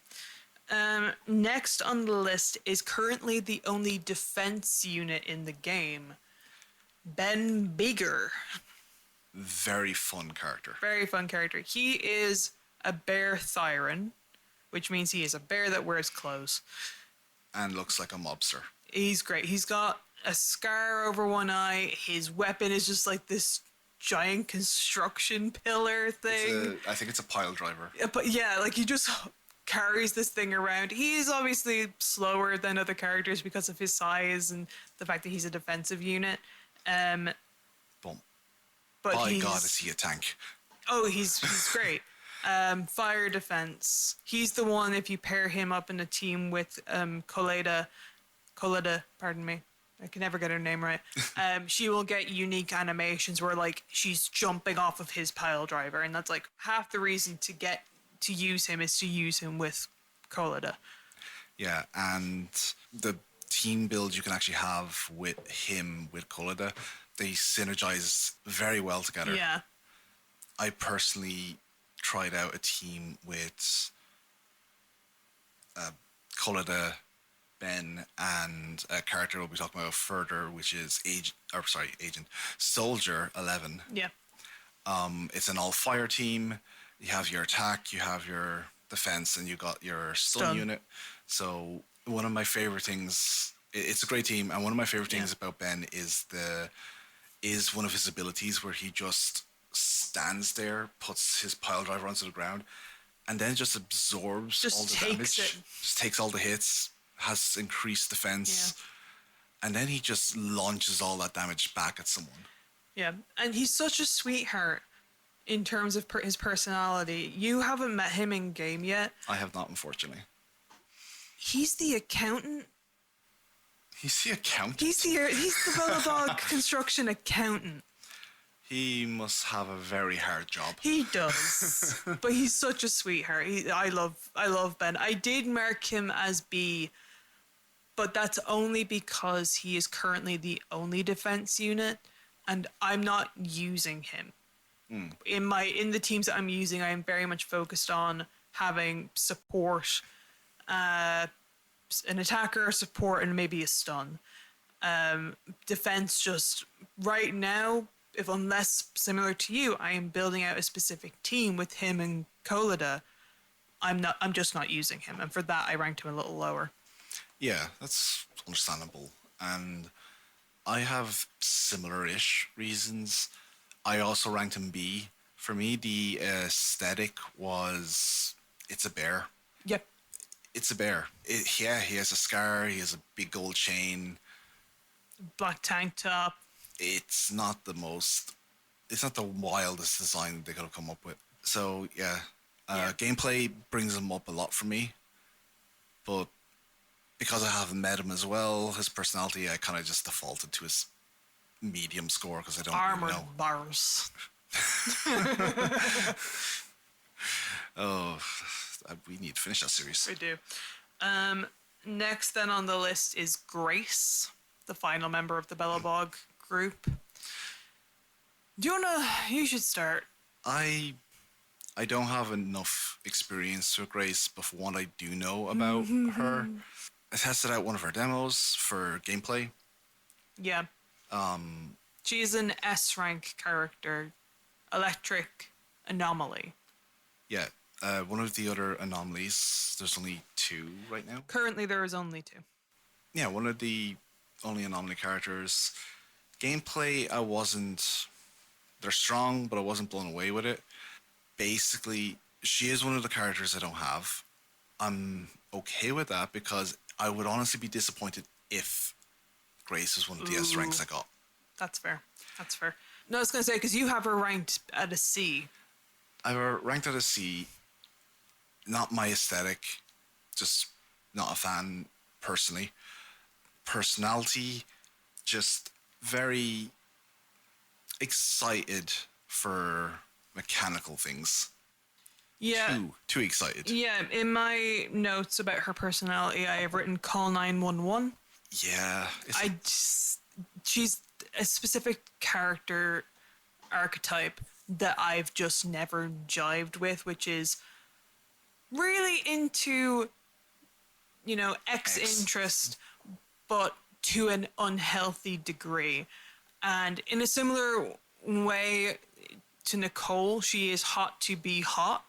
Next on the list is currently the only defense unit in the game, Ben Bigger. Very fun character. Very fun character. He is a bear Thyron, which means he is a bear that wears clothes. And looks like a mobster. He's great. He's got a scar over one eye. His weapon is just like this giant construction pillar thing. I think it's a pile driver. But yeah, like he just carries this thing around. He's obviously slower than other characters because of his size and the fact that he's a defensive unit. Boom. But By God, is he a tank? Oh, he's great. Fire defense. He's the one, if you pair him up in a team with Coletta, pardon me. I can never get her name right. She will get unique animations where like she's jumping off of his pile driver, and that's like half the reason to use him is to use him with Coletta. Yeah, and the team build you can actually have with him with Coletta, they synergize very well together. Yeah. I personally tried out a team with Coletta, Ben, and a character we'll be talking about further, which is Agent Soldier 11. Yeah. It's an all fire team. You have your attack, you have your defense, and you got your stun unit. So one of my favorite things, it's a great team, and one of my favorite things about Ben is one of his abilities where he just stands there, puts his pile driver onto the ground, and then just absorbs all the damage. Just takes all the hits, has increased defense, and then he just launches all that damage back at someone. Yeah, and he's such a sweetheart in terms of his personality. You haven't met him in game yet. I have not, unfortunately. He's the accountant. He's the accountant? He's the Bulldog construction accountant. He must have a very hard job. He does, but he's such a sweetheart. I love Ben. I did mark him as B, but that's only because he is currently the only defense unit, and I'm not using him. In the teams that I'm using, I am very much focused on having support, an attacker, a support, and maybe a stun. Defense just right now. Unless similar to you, I am building out a specific team with him and Coletta I'm just not using him, and for that I ranked him a little lower. Yeah, that's understandable. And I have similar-ish reasons. I also ranked him B. For me, the aesthetic was it's a bear. Yep. It's a bear. Yeah, he has a scar. He has a big gold chain. Black tank top. It's not the most. It's not the wildest design they could have come up with. So yeah, Yeah. gameplay brings him up a lot for me. But because I haven't met him as well, his personality, I kind of just defaulted to his medium score because I don't really Armored know. bars. Oh, we need to finish that series. We do. Next then on the list is Grace, the final member of the Bellabog group. You should start. I don't have enough experience with Grace, but for what I do know about her, I tested out one of her demos for gameplay. Yeah. She's an S rank character, electric anomaly. Yeah, one of the other anomalies. There's only 2 right now. Currently there is only 2. Yeah, one of the only anomaly characters. Gameplay, I wasn't. They're strong, but I wasn't blown away with it. Basically, she is one of the characters I don't have. I'm okay with that because I would honestly be disappointed if Grace was one of the S ranks I got. That's fair. That's fair. No, I was going to say, because you have her ranked at a C. I have her ranked at a C. Not my aesthetic, just not a fan personally. Personality, just very excited for mechanical things. Yeah. Too excited. Yeah, in my notes about her personality, I have written call 911. Yeah. She's a specific character archetype that I've just never jived with, which is really into, X interest, but to an unhealthy degree. And in a similar way to Nicole, she is hot to be hot,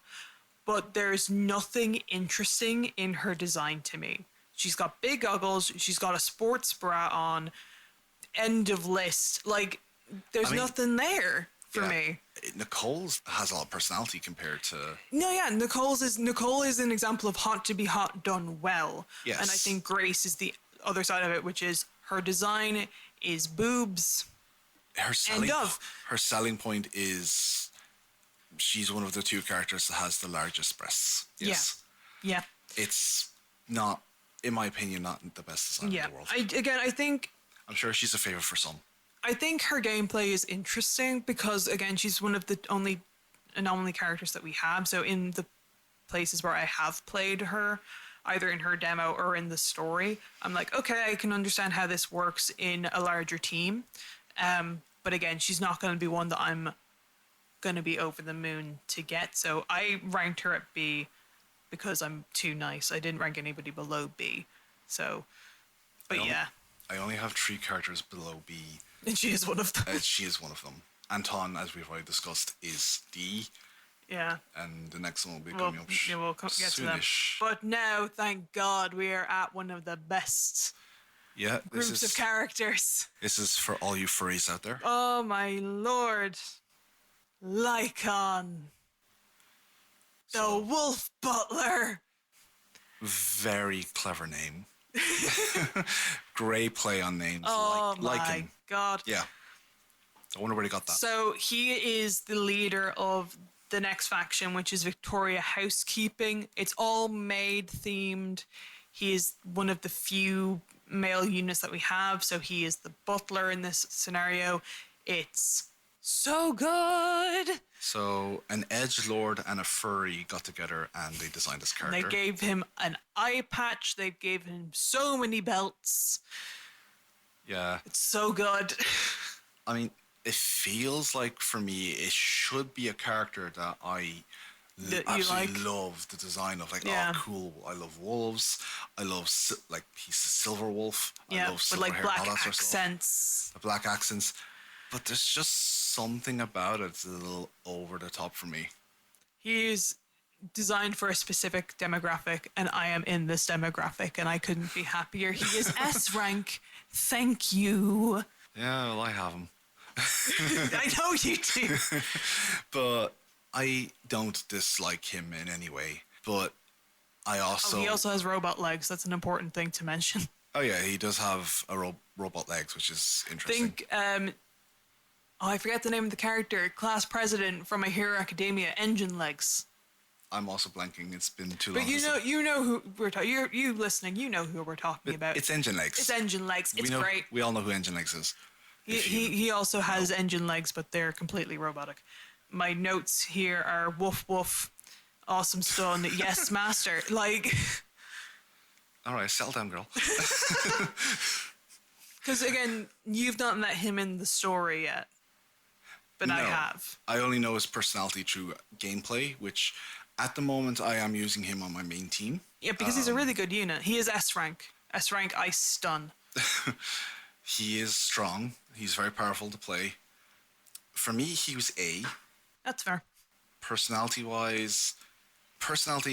but there's nothing interesting in her design to me. She's got big goggles, she's got a sports bra on, end of list. Like, there's nothing there for me. Nicole's has a lot of personality compared to... No, yeah, Nicole is an example of hot to be hot done well. Yes. And I think Grace is the other side of it, which is her design is boobs. Her selling point is she's one of the 2 characters that has the largest breasts. Yes. Yeah. It's not, in my opinion, not the best design in the world. I think... I'm sure she's a favorite for some. I think her gameplay is interesting because, again, she's one of the only anomaly characters that we have. So in the places where I have played her, either in her demo or in the story, I'm like, okay, I can understand how this works in a larger team. But again, she's not going to be one that I'm going to be over the moon to get. So I ranked her at B because I'm too nice. I didn't rank anybody below B. So, but yeah. I only have 3 characters below B. And she is one of them. She is one of them. Anton, as we've already discussed, is D. Yeah. And the next one will be coming up we'll get soonish. to them. But now, thank God, we are at one of the best groups of characters. This is for all you furries out there. Oh my lord. Lycon. The Wolf Butler. Very clever name. Great play on names. Oh my Lycan. God. Yeah. I wonder where he got that. So he is the leader of the next faction, which is Victoria Housekeeping. It's all maid themed. He is one of the few male units that we have, so he is the butler in this scenario. It's so good. So an edgelord and a furry got together and they designed this character. They gave him an eye patch. They gave him so many belts. Yeah. It's so good. I mean, it feels like for me it should be a character that I absolutely love the design of. Like, oh, cool! I love wolves. I love he's a silver wolf. Yeah, I love with like hair, black all that sort of accents. stuff. The black accents, but there's just something about it that's a little over the top for me. He's designed for a specific demographic, and I am in this demographic, and I couldn't be happier. He is S rank. Thank you. Yeah, well, I have him. I know you do. But I don't dislike him in any way. But I also... He also has robot legs. That's an important thing to mention. Oh, yeah, he does have a robot legs, which is interesting. I forget the name of the character. Class president from My Hero Academia. Engine legs. I'm also blanking. It's been too long. But you know who we're talking. You listening. You know who we're talking about. It's Engine Legs. It's Engine Legs. It's great. We all know who Engine Legs is. He also has engine legs, but they're completely robotic. My notes here are woof woof, awesome stun, yes master. Like, all right, settle down, girl. Because again, you've not met him in the story yet, but No, I have. I only know his personality through gameplay, which at the moment I am using him on my main team. Yeah, because he's a really good unit. He is S rank. S rank ice stun. He is strong. He's very powerful to play. For me, he was A. That's fair. Personality,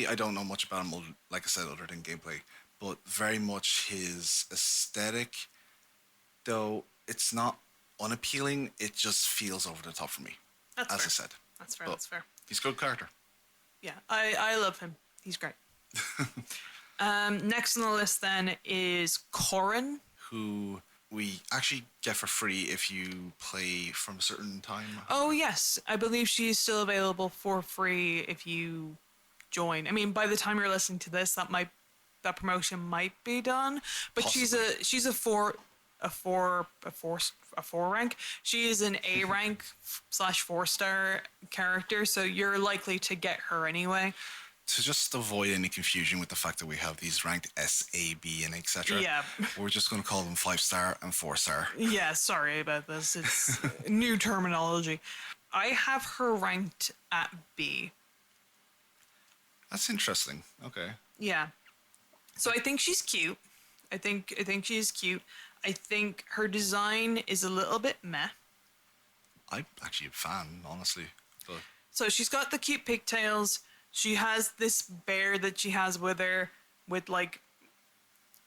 I don't know much about him, like I said, other than gameplay. But very much his aesthetic, though it's not unappealing, it just feels over the top for me. That's as fair. I said. That's fair. But That's fair. he's a good character. Yeah, I love him. He's great. Next on the list then is Corrin. Who we actually get for free if you play from a certain time. Oh yes, I believe she is still available for free if you join. I mean, by the time you're listening to this, that promotion might be done. But Possibly. she's a four rank. She is an A rank / 4-star character, so you're likely to get her anyway. To just avoid any confusion with the fact that we have these ranked S, A, B, and etc. Yeah. We're just going to call them 5-star and 4-star. Yeah, sorry about this. It's new terminology. I have her ranked at B. That's interesting. Okay. Yeah. So I think she's cute. I think she's cute. I think her design is a little bit meh. I'm actually a fan, honestly. But So she's got the cute pigtails. She has this bear that she has with her with like,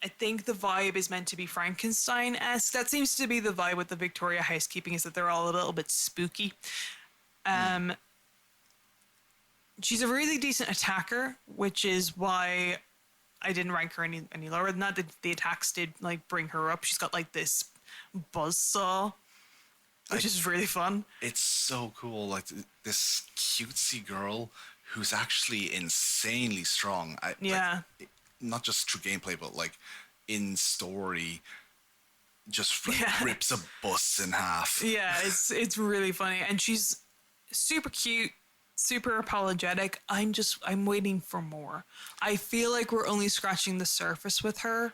I think the vibe is meant to be Frankenstein-esque. That seems to be the vibe with the Victoria housekeeping, is that they're all a little bit spooky. She's a really decent attacker, which is why I didn't rank her any lower than that. The attacks did like bring her up. She's got like this buzzsaw, which is really fun. it's so cool. Like this cutesy girl who's actually insanely strong. Yeah. Not just through gameplay, but like in story, just Yeah. rips a bus in half. Yeah, it's really funny, and she's super cute, super apologetic. I'm waiting for more. I feel like we're only scratching the surface with her.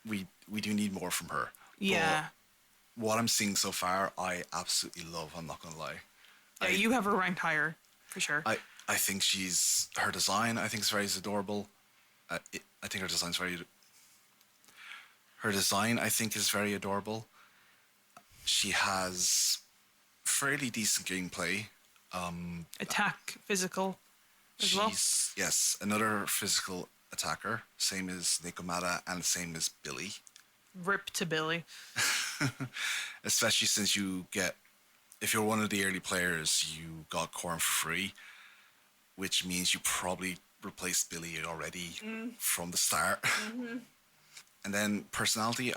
We do need more from her. Yeah. But what I'm seeing so far, I absolutely love. I'm not gonna lie. Yeah, you have her ranked higher, for sure. I think her design, I think, is very adorable. I think her design's her design, I think, is very adorable. She has fairly decent gameplay. Attack, physical, as well. Yes, another physical attacker, same as Nikomata and same as Billy. Rip to Billy. Especially since if you're one of the early players, you got Corrin for free, which means you probably replaced Billy already from the start. Mm-hmm. And then personality,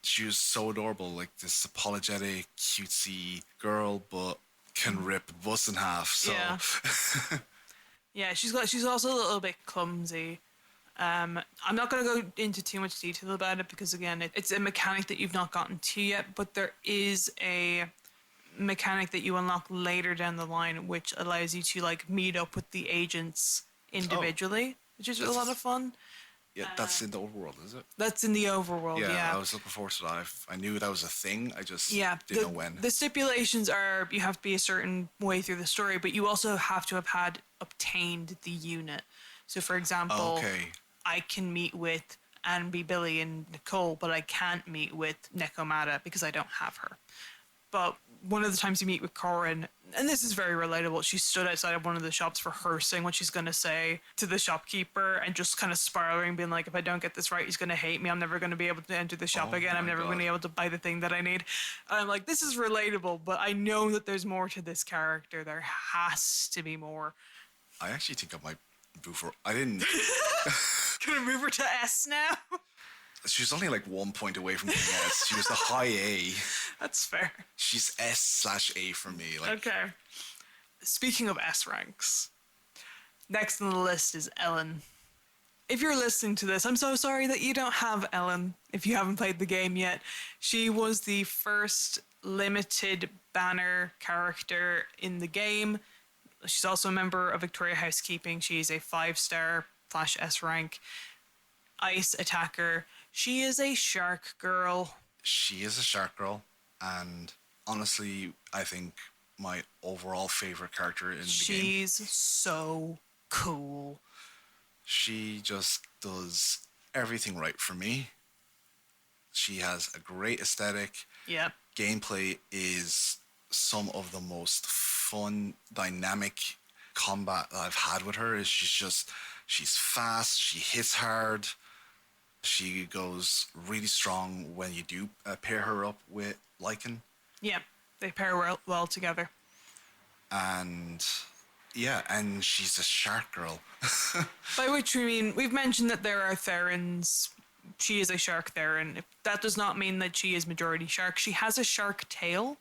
she was so adorable, like this apologetic, cutesy girl, but can rip a bus in half. So Yeah. Yeah, she's also a little bit clumsy. I'm not going to go into too much detail about it because, again, it's a mechanic that you've not gotten to yet, but there is a mechanic that you unlock later down the line which allows you to like meet up with the agents individually, which is a lot of fun. Yeah, that's in the overworld, is it? That's in the overworld, yeah. I was looking forward to that. I knew that was a thing. I just didn't know when. The stipulations are you have to be a certain way through the story, but you also have to have obtained the unit. So, for example, I can meet with Anby, Billy, and Nicole, but I can't meet with Nekomata because I don't have her. But one of the times you meet with Corin, and this is very relatable, she stood outside of one of the shops rehearsing what she's going to say to the shopkeeper and just kind of spiraling, being like, if I don't get this right, he's going to hate me. I'm never going to be able to enter the shop Oh again. I'm my never going to god. be able to buy the thing that I need. And I'm like, this is relatable, but I know that there's more to this character. There has to be more. I actually think I might move for. I didn't. Gonna move her to S now? She was only like 1 point away from being S. She was the high A. That's fair. She's S/A for me. Like, Okay. Speaking of S ranks, next on the list is Ellen. If you're listening to this, I'm so sorry that you don't have Ellen if you haven't played the game yet. She was the first limited banner character in the game. She's also a member of Victoria Housekeeping. She's a 5-star / S rank ice attacker. She is a shark girl. she is a shark girl, and honestly, I think my overall favorite character in the game. She's so cool. She just does everything right for me. She has a great aesthetic. Yep. Gameplay is some of the most fun, dynamic combat that I've had with her. She's fast, she hits hard, she goes really strong when you do pair her up with Lycan. Yep. They pair well together. And yeah, and she's a shark girl. By which we mean, we've mentioned that there are Therans. She is a shark Theran. That does not mean that she is majority shark. She has a shark tail.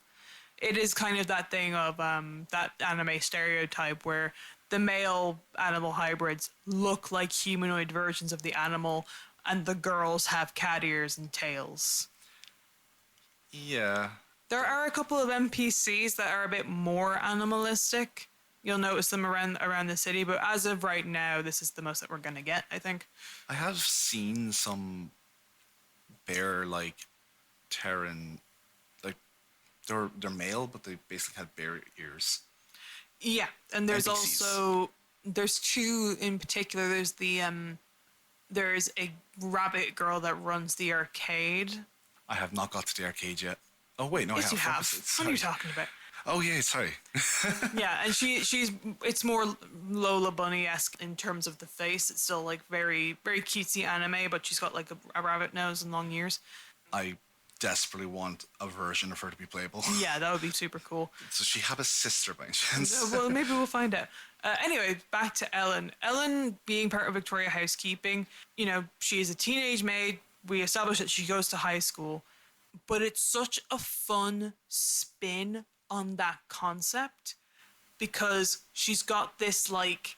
It is kind of that thing of that anime stereotype where the male animal hybrids look like humanoid versions of the animal, and the girls have cat ears and tails. Yeah. There are a couple of NPCs that are a bit more animalistic. You'll notice them around the city, but as of right now, this is the most that we're gonna get, I think. I have seen some bear like Terran, like they're male, but they basically had bear ears. Yeah, and there's NPCs. also there's two in particular. There's a rabbit girl that runs the arcade. I have not got to the arcade yet. Oh wait, no, Yes, I you have. have. What are you talking about? Oh yeah, sorry. Yeah, and she's it's more Lola Bunny-esque in terms of the face. It's still like very very cutesy anime, but she's got like a rabbit nose and long ears. I desperately want a version of her to be playable. Yeah, that would be super cool. Does she have a sister by any chance? Well, maybe we'll find out. Anyway, back to Ellen. Ellen being part of Victoria Housekeeping, you know, she is a teenage maid. We established that she goes to high school, but it's such a fun spin on that concept because she's got this like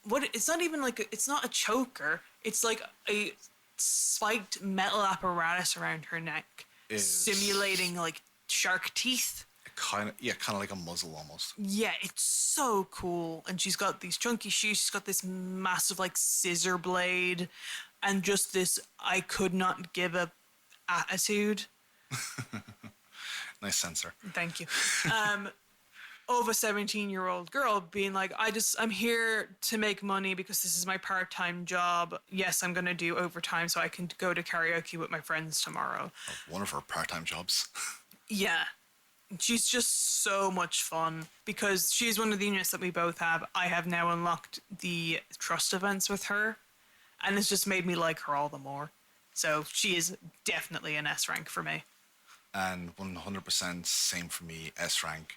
it's not even like it's not a choker. It's like a spiked metal apparatus around her neck, Is simulating like shark teeth. kind of like a muzzle almost. Yeah, it's so cool. And she's got these chunky shoes. She's got this massive like scissor blade, and just this I could not give a attitude. Nice sensor. Thank you. Of a 17-year-old girl being like, I'm here to make money because this is my part-time job. Yes, I'm going to do overtime so I can go to karaoke with my friends tomorrow. One of her part-time jobs. Yeah. She's just so much fun because she's one of the units that we both have. I have now unlocked the trust events with her, and it's just made me like her all the more. So she is definitely an S rank for me. And 100% same for me, S rank.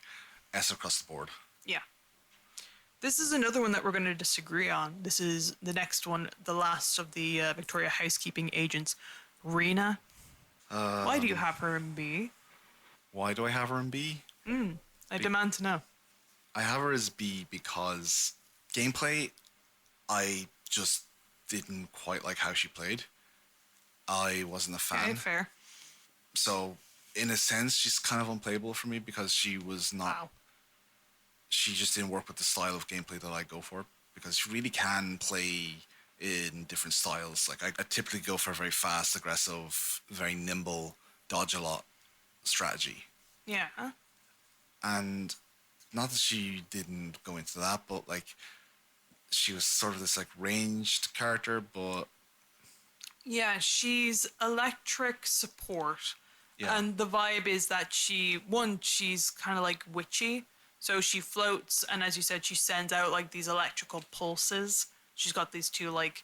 S across the board. Yeah. This is another one that we're going to disagree on. This is the next one, the last of the Victoria Housekeeping agents, Rena. Why do you have her in B? Why do I have her in B? I demand to know. I have her as B because gameplay, I just didn't quite like how she played. I wasn't a fan. Okay, fair. So, in a sense, she's kind of unplayable for me because she was not. Wow. She just didn't work with the style of gameplay that I go for because you really can play in different styles. Like, I typically go for a very fast, aggressive, very nimble, dodge a lot strategy. Yeah. And not that she didn't go into that, but like she was sort of this like ranged character, but Yeah, she's electric support. Yeah. And the vibe is that she's kind of like witchy. So she floats, and as you said, she sends out like these electrical pulses. She's got these two like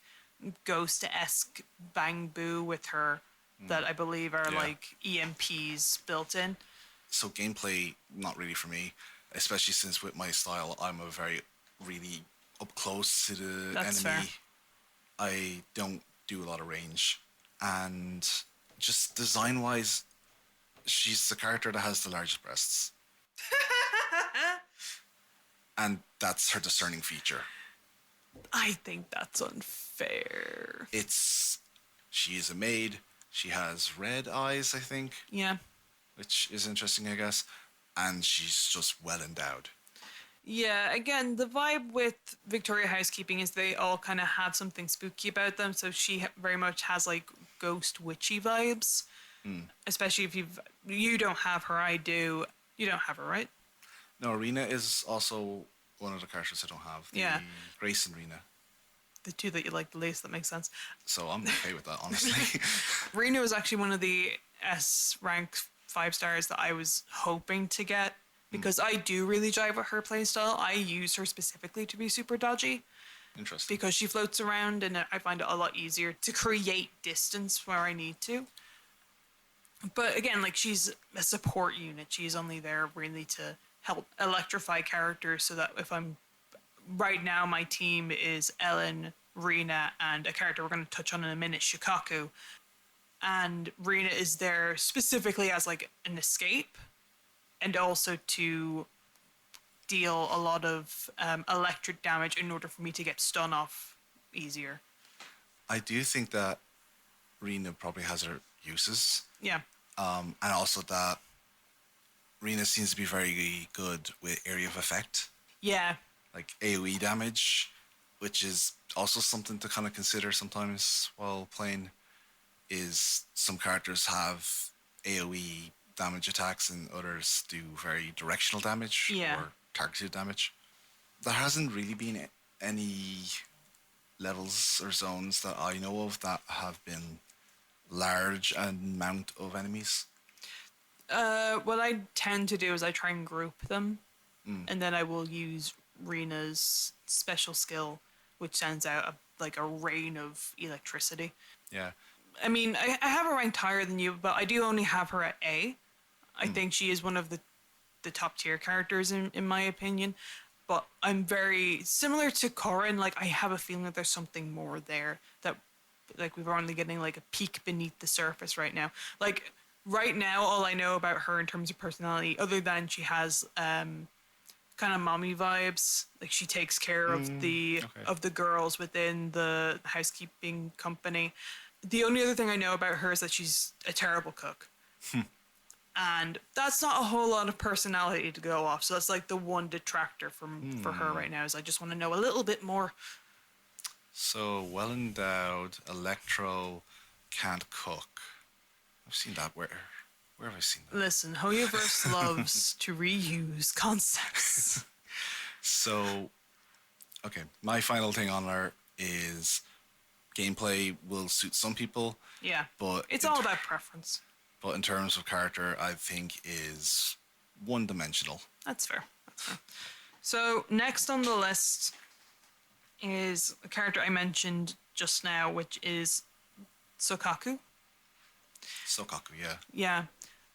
ghost esque bang boo with her that I believe are Yeah. like EMPs built in. So gameplay, not really for me, especially since with my style, I'm a very really up close to the That's fair. enemy. I don't do a lot of range, and just design wise, she's the character that has the largest breasts, and that's her discerning feature. I think that's unfair. It's she is a maid. She has red eyes, I think, Yeah. which is interesting, I guess, and she's just well endowed. Yeah, again, the vibe with Victoria Housekeeping is they all kind of have something spooky about them. So she very much has like ghost witchy vibes. Especially if you don't have her, I do. You don't have her, right? No, Rena is also one of the characters I don't have. The Yeah. Grace and Rena. The two that you like the least, that makes sense. So I'm okay with that, honestly. Rena was actually one of the S rank 5 stars that I was hoping to get because I do really jive with her playstyle. I use her specifically to be super dodgy Interesting. because she floats around and I find it a lot easier to create distance where I need to. But again, like she's a support unit. She's only there really to help electrify characters so that if I'm right now my team is Ellen, Rena, and a character we're going to touch on in a minute, Shikaku. And Rena is there specifically as like an escape and also to deal a lot of electric damage in order for me to get stun off easier. I do think that Rena probably has her uses, Yeah. and also that Rena seems to be very good with area of effect, Yeah. like AoE damage, which is also something to kind of consider sometimes while playing. Is some characters have AoE damage attacks and others do very directional damage Yeah. or targeted damage. There hasn't really been any levels or zones that I know of that have been large amount of enemies. What I tend to do is I try and group them, and then I will use Rena's special skill, which sends out like a rain of electricity. Yeah. I mean, I have her ranked higher than you, but I do only have her at A. I think she is one of the top tier characters in my opinion. But I'm very similar to Corin. Like I have a feeling that there's something more there that like we're only getting like a peek beneath the surface right now. Like right now, all I know about her in terms of personality, other than she has kind of mommy vibes. Like she takes care of Okay. the girls within the housekeeping company. The only other thing I know about her is that she's a terrible cook. And that's not a whole lot of personality to go off. So that's like the one detractor for her right now is I just want to know a little bit more. So well endowed, Electro can't cook. I've seen that. Where have I seen that? Listen, Hoyoverse loves to reuse concepts. So, okay, my final thing on her is gameplay will suit some people, Yeah. but It's all about preference. but in terms of character, I think is one dimensional. That's fair. That's fair. So next on the list is a character I mentioned just now, which is Sokaku. Sokaku, yeah.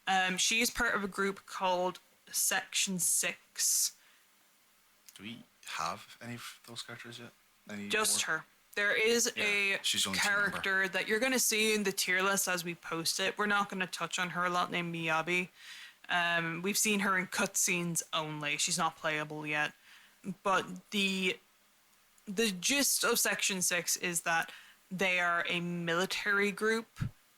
Yeah. She is part of a group called Section 6. Do we have any of those characters yet? Any Just more? her. There is Yeah, she's a only team member. character that you're going to see in the tier list as we post it. We're not going to touch on her a lot, named Miyabi. We've seen her in cutscenes only. She's not playable yet. But the gist of Section 6 is that they are a military group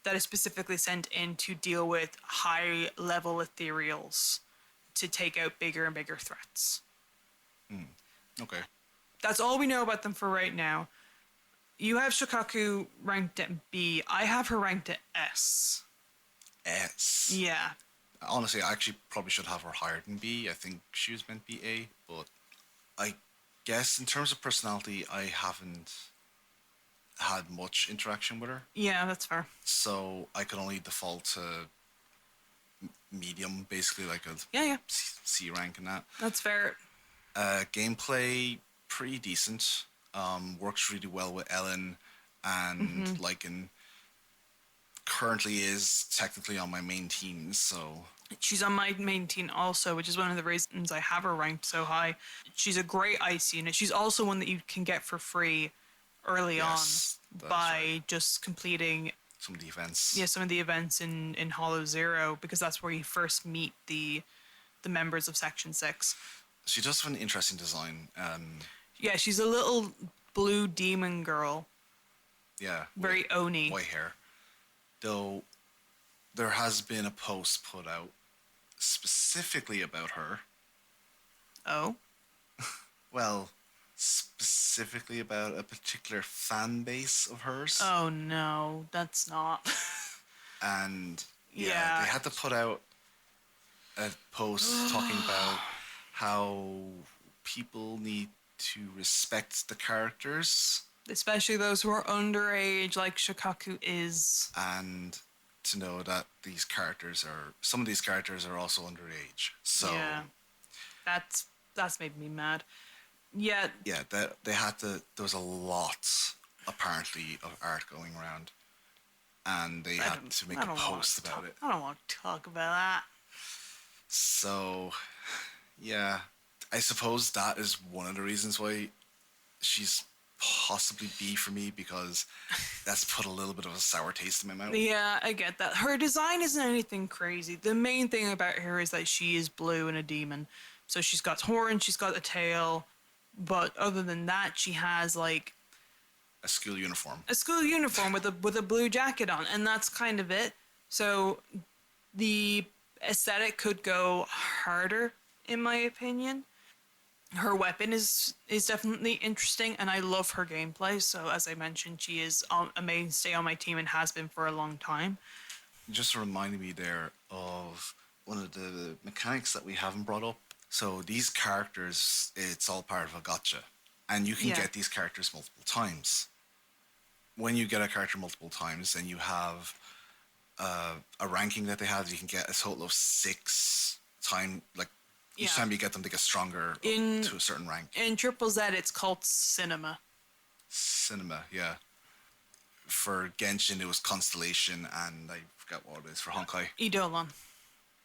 that is specifically sent in to deal with high level ethereals to take out bigger and bigger threats. Okay. That's all we know about them for right now. You have Shikaku ranked at B. I have her ranked at S. S. Yeah. Honestly, I actually probably should have her higher than B. I think she was meant to be A, but I guess in terms of personality, I haven't had much interaction with her, Yeah, that's fair. so I could only default to medium, basically like a Yeah, C rank and that. that's fair. Gameplay pretty decent. Works really well with Ellen and Hmm. Lycan. Currently is technically on my main team, so She's on my main team also, which is one of the reasons I have her ranked so high. She's a great ice unit. She's also one that you can get for free early on yes, that is right. by just completing, Some defense. yeah, some of the events in Hollow Zero, because that's where you first meet the members of Section 6. She does have an interesting design. Yeah, she's a little blue demon girl, Yeah, with very Oni. white hair. Though there has been a post put out specifically about her. Oh, Well, specifically about a particular fan base of hers. oh no, that's not. And yeah, Yeah. they had to put out a post talking about how people need to respect the characters Especially those who are underage, like Shikaku is. and to know that some of these characters are also underage. So Yeah, that's made me mad. Yeah, yeah, that they had to. There was a lot apparently of art going around, and they had to make I a don't want post to about talk. it. I don't want to talk about that. So yeah, I suppose that is one of the reasons why she's possibly B for me, because that's put a little bit of a sour taste in my mouth. Yeah, I get that. Her design isn't anything crazy. The main thing about her is that she is blue and a demon. So she's got horns, she's got a tail, but other than that, she has like A school uniform. a school uniform with a blue jacket on, and that's kind of it. So the aesthetic could go harder, in my opinion. Her weapon is definitely interesting, and I love her gameplay. So as I mentioned, she is a mainstay on my team and has been for a long time. Just reminded me there of one of the mechanics that we haven't brought up. So these characters, it's all part of a gotcha, and you can Yeah. get these characters multiple times. When you get a character multiple times, then you have a ranking that they have. You can get a total of 6 like each Yeah. time you get them, they get stronger In to a certain rank. in Triple Z, it's called Cinema. Cinema, yeah. For Genshin, it was Constellation, and I forgot what it is for Honkai. Eidolon.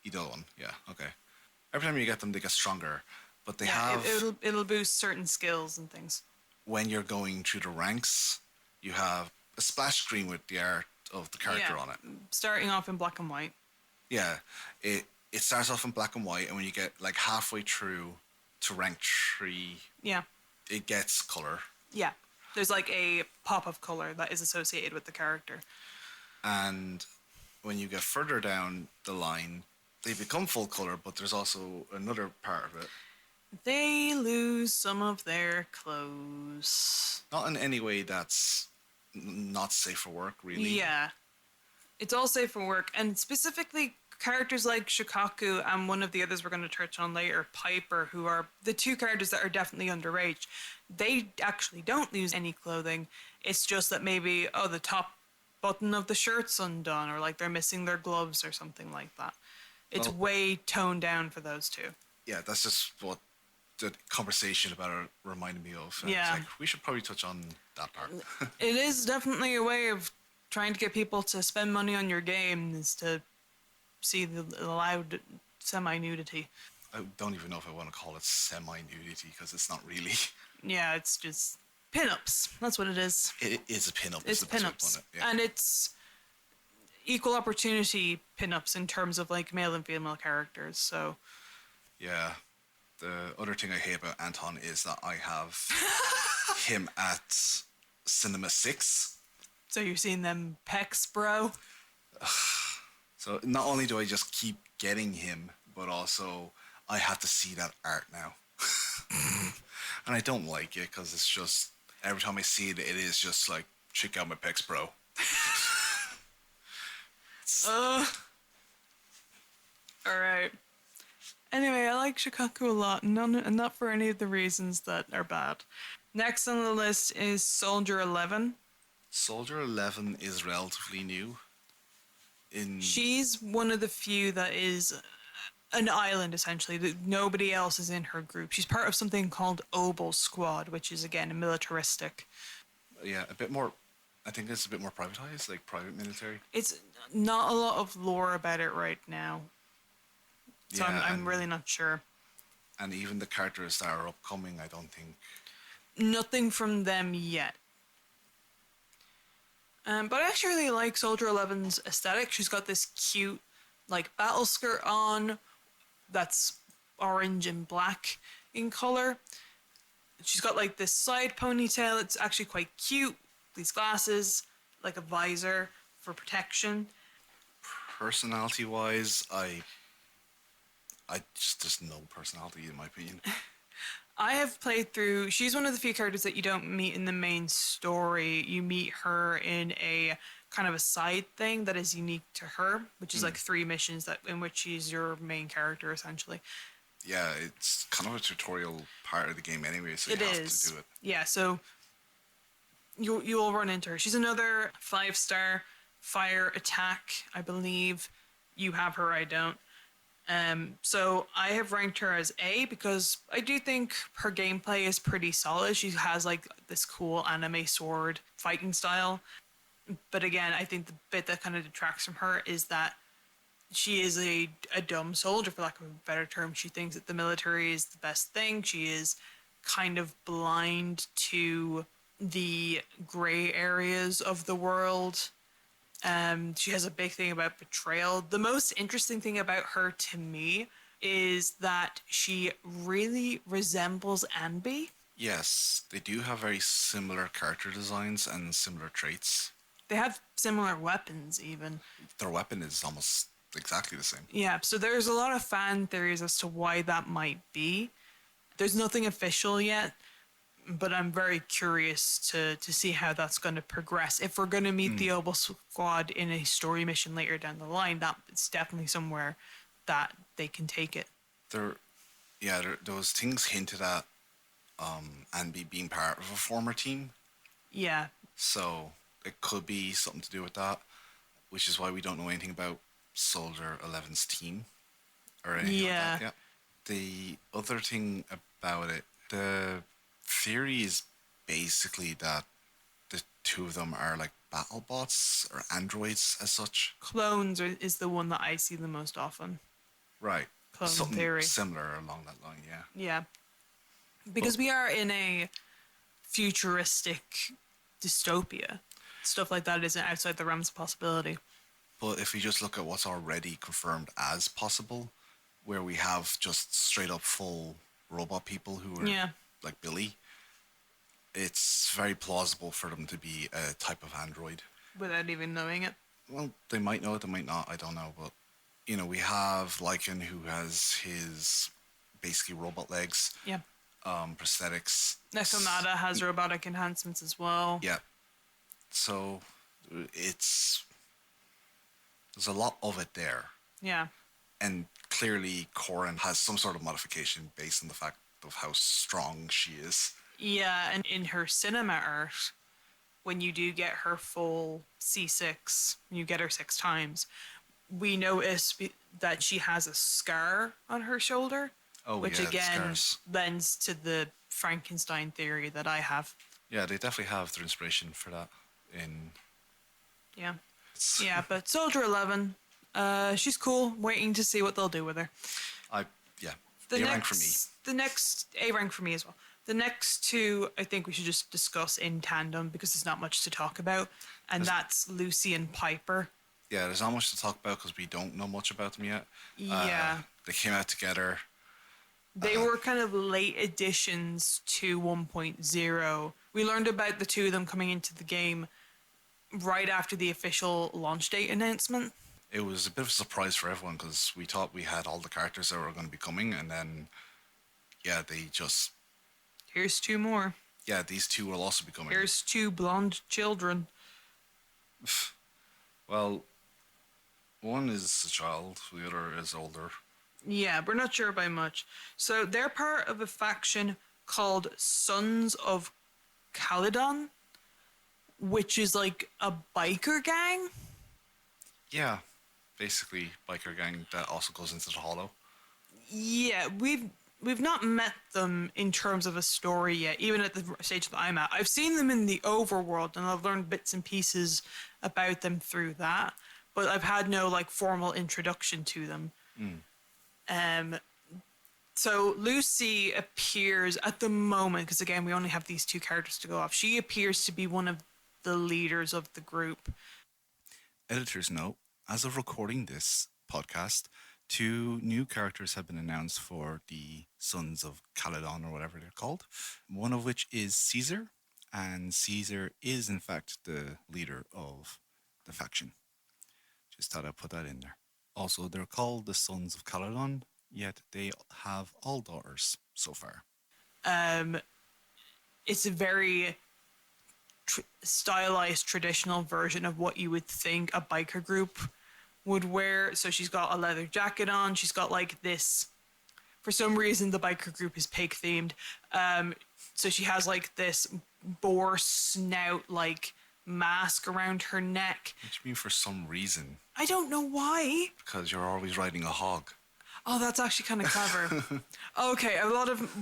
Eidolon, yeah, okay. Every time you get them, they get stronger. But they Yeah, have, it'll boost certain skills and things. when you're going through the ranks, you have a splash screen with the art of the character Yeah. on it. Starting off in black and white. Yeah, it starts off in black and white, and when you get like halfway through to rank 3, Yeah. it gets color. Yeah. There's like a pop of color that is associated with the character. And when you get further down the line, they become full color, but there's also another part of it. They lose some of their clothes. Not in any way that's not safe for work, really. Yeah. It's all safe for work, and specifically characters like Shikaku and one of the others we're going to touch on later, Piper, who are the two characters that are definitely underage. They actually don't lose any clothing. It's just that maybe, oh, the top button of the shirt's undone, or like they're missing their gloves or something like that. It's Well- way toned down for those two. Yeah, that's just what the conversation about it reminded me of. And Yeah. It's like, we should probably touch on that part. It is definitely a way of trying to get people to spend money on your game, is to see the allowed semi-nudity. I don't even know if I want to call it semi-nudity, because it's not really. Yeah, it's just pinups. That's what it is. It is a pin-up. It's the best way to pinups, put it, yeah. and it's equal opportunity pinups in terms of like male and female characters. So Yeah. The other thing I hate about Anton is that I have him at Cinema 6. you're seeing them pecs, bro. So not only do I just keep getting him, but also I have to see that art now. And I don't like it, because it's just, every time I see it, it is just like, check out my pecs, bro. All right. Anyway, I like Shikaku a lot, and not for any of the reasons that are bad. Next on the list is Soldier 11. Soldier 11 is relatively new. In She's one of the few that is an island, essentially, that nobody else is in her group. She's part of something called Obel Squad, which is, again, a militaristic. yeah, a bit more. I think it's a bit more privatized, like private military. It's not a lot of lore about it right now, so Yeah, I'm really not sure. and even the characters that are upcoming, I don't think. Nothing from them yet. But I actually really like Soldier 11's aesthetic. She's got this cute, like, battle skirt on that's orange and black in color. She's got, like, this side ponytail. It's actually quite cute. These glasses, like a visor for protection. Personality wise, I just there's no personality in my opinion. I have played through. She's one of the few characters that you don't meet in the main story. You meet her in a kind of a side thing that is unique to her, which is like 3 missions that in which she's your main character essentially. Yeah, it's kind of a tutorial part of the game anyway, so It you have is. to do it. Yeah, so you'll run into her. She's another 5-star fire attack, I believe. You have her, I don't. So I have ranked her as A because I do think her gameplay is pretty solid. She has like this cool anime sword fighting style. But again, I think the bit that kind of detracts from her is that she is a dumb soldier, for lack of a better term. She thinks that the military is the best thing. She is kind of blind to the gray areas of the world. She has a big thing about betrayal. The most interesting thing about her to me is that she really resembles Anby. Yes, they do have very similar character designs and similar traits. They have similar weapons, even. Their weapon is almost exactly the same. Yeah, so there's a lot of fan theories as to why that might be. There's nothing official yet, but I'm very curious to see how that's going to progress. If we're going to meet the Obel Squad in a story mission later down the line, it's definitely somewhere that they can take it. There was things hinted at Anby being part of a former team, Yeah, so it could be something to do with that, which is why we don't know anything about Soldier 11's team or anything like that yet. The other thing about it, the theory is basically that the two of them are like battle bots or androids as such. is the one that I see the most often. Right. Clone Something theory. similar along that line, yeah. Yeah, because we are in a futuristic dystopia. Stuff like that isn't outside the realms of possibility. But if we just look at what's already confirmed as possible, where we have just straight up full robot people who are like Billy, it's very plausible for them to be a type of android. Without even knowing it. Well, they might know it, they might not, I don't know. But, you know, we have Lycan who has his basically robot legs, prosthetics. Nekomata has robotic enhancements as well. Yeah. So there's a lot of it there. Yeah. And clearly Corin has some sort of modification based on the fact of how strong she is. Yeah, and in her cinema art, when you do get her full C6, you get her 6 times, we notice that she has a scar on her shoulder, which again lends to the Frankenstein theory that I have. Yeah, they definitely have their inspiration for that in... Yeah. Yeah, but Soldier 11, she's cool. Waiting to see what they'll do with her. A-rank for me. The next A-rank for me as well. The next two, I think we should just discuss in tandem because there's not much to talk about, and that's Lucy and Piper. Yeah, there's not much to talk about because we don't know much about them yet. Yeah. They came out together. They were kind of late additions to 1.0. We learned about the two of them coming into the game right after the official launch date announcement. It was a bit of a surprise for everyone because we thought we had all the characters that were going to be coming, and then, they just... Here's 2 more. Yeah, these 2 will also be coming. Here's 2 blonde children. Well, one is a child, the other is older. Yeah, we're not sure by much. So they're part of a faction called Sons of Caledon, which is like a biker gang. Yeah. Basically, biker gang that also goes into the Hollow. Yeah, we've not met them in terms of a story yet, even at the stage that I'm at. I've seen them in the overworld and I've learned bits and pieces about them through that, but I've had no like formal introduction to them. Mm. Um, so Lucy appears at the moment, because again, we only have these two characters to go off. She appears to be one of the leaders of the group. Editor's note: as of recording this podcast, two new characters have been announced for the Sons of Caledon, or whatever they're called. One of which is Caesar, and Caesar is in fact the leader of the faction. Just thought I'd put that in there. Also, they're called the Sons of Caledon, yet they have all daughters so far. Um, it's a very stylized traditional version of what you would think a biker group would wear. So she's got a leather jacket on. She's got like this. For some reason, the biker group is pig themed. So she has like this boar snout like mask around her neck. Which means for some reason, I don't know why. because you're always riding a hog. Oh, that's actually kind of clever. Okay,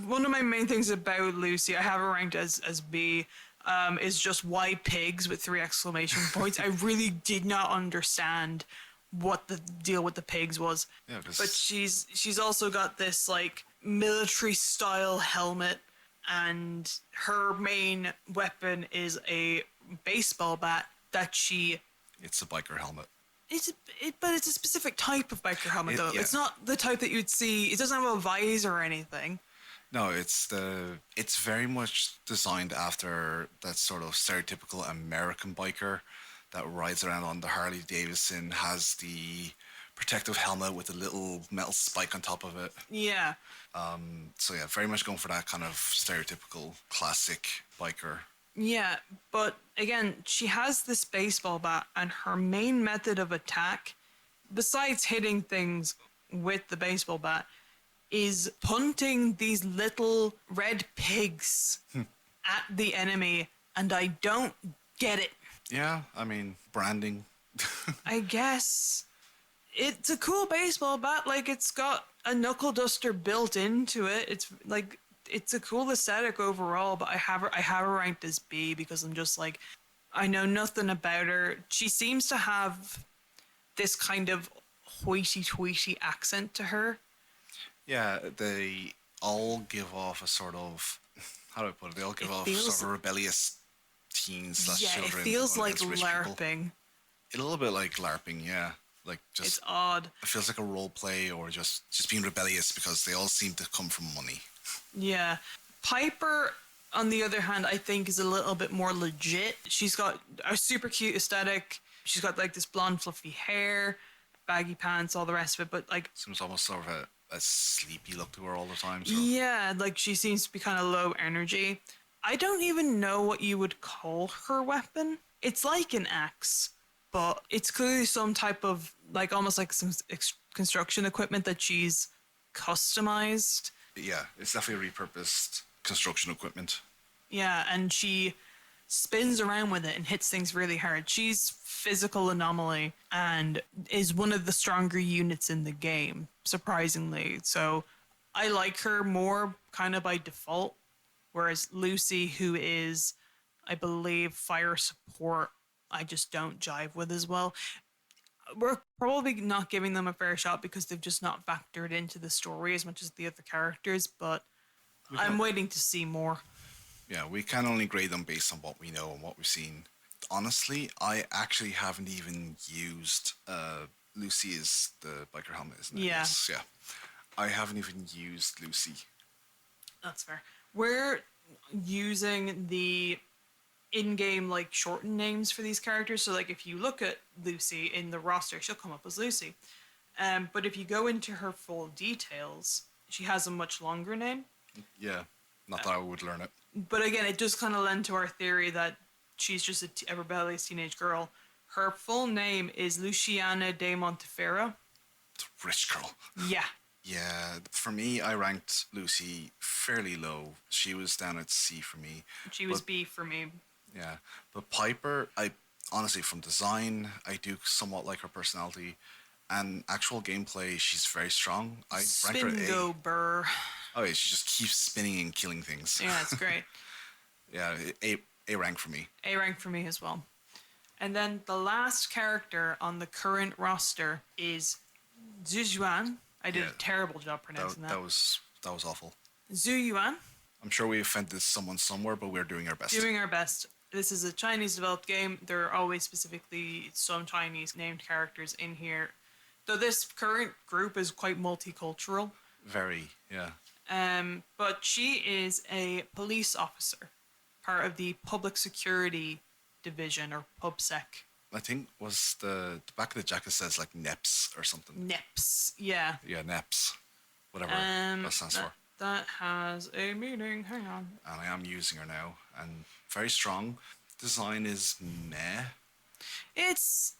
one of my main things about Lucy, I have her ranked as B, is just why pigs with 3 exclamation points. I really did not understand what the deal with the pigs was. Yeah, But she's also got this like military style helmet, and her main weapon is a baseball bat that she it's a biker helmet. but it's a specific type of biker helmet though. Yeah. It's not the type that you'd see. It doesn't have a visor or anything. No, it's very much designed after that sort of stereotypical American biker that rides around on the Harley Davidson, has the protective helmet with a little metal spike on top of it. Yeah. So yeah, very much going for that kind of stereotypical classic biker. Yeah, but again, she has this baseball bat, and her main method of attack, besides hitting things with the baseball bat, is punting these little red pigs at the enemy, and I don't get it. Yeah, I mean, branding. I guess it's a cool baseball bat. Like, it's got a knuckle duster built into it. It's like it's a cool aesthetic overall, but I have her ranked as B because I'm just like, I know nothing about her. She seems to have this kind of hoity-toity accent to her. Yeah, they all give off a sort of, how do I put it? They all give off sort of rebellious teens / Yeah, children. it feels going like against rich people. LARPing. A little bit like LARPing, yeah. Like just It's odd. it feels like a role play or just being rebellious because they all seem to come from money. Yeah. Piper, on the other hand, I think is a little bit more legit. She's got a super cute aesthetic. She's got like this blonde fluffy hair, baggy pants, all the rest of it. But like, Seems almost sort of a sleepy look to her all the time. So. yeah, like she seems to be kind of low energy. I don't even know what you would call her weapon. It's like an axe, but it's clearly some type of like almost like some construction equipment that she's customized. Yeah, it's definitely repurposed construction equipment. Yeah, and she spins around with it and hits things really hard. She's physical anomaly and is one of the stronger units in the game, surprisingly. So I like her more kind of by default, whereas Lucy, who is, I believe, fire support, I just don't jive with as well. We're probably not giving them a fair shot because they've just not factored into the story as much as the other characters, but I'm waiting to see more. Yeah, we can only grade them based on what we know and what we've seen. Honestly, I actually haven't even used Lucy is the biker helmet, isn't it? Yeah. Yes, yeah. I haven't even used Lucy. That's fair. We're using the in-game like shortened names for these characters. So like if you look at Lucy in the roster, she'll come up as Lucy. But if you go into her full details, she has a much longer name. Yeah, not that I would learn it. But again, it does kind of lend to our theory that she's just a rebellious teenage girl. Her full name is Luciana de Monteferro. It's a rich girl. Yeah. Yeah, for me, I ranked Lucy fairly low. She was down at C for me. She was But- B for me. Yeah, but Piper, I honestly, from design, I do somewhat like her personality, And actual gameplay, she's very strong. I ranked her at Spin A. go burr. Oh yeah, she just keeps spinning and killing things. Yeah, it's great. Yeah, A rank for me. A rank for me as well. And then the last character on the current roster is Zhu Yuan. I did Yeah. a terrible job pronouncing that. That was awful. Zhu Yuan. I'm sure we offended someone somewhere, but we're doing our best. Doing our best. This is a Chinese developed game. There are always specifically some Chinese named characters in here. Though this current group is quite multicultural. Very, yeah. But she is a police officer, part of the public security division or PubSec. I think was the back of the jacket says like NEPS or something. NEPS, yeah. Yeah, NEPS. Whatever that stands for. That has a meaning. Hang on. And I am using her now, and very strong. Design is meh. It's,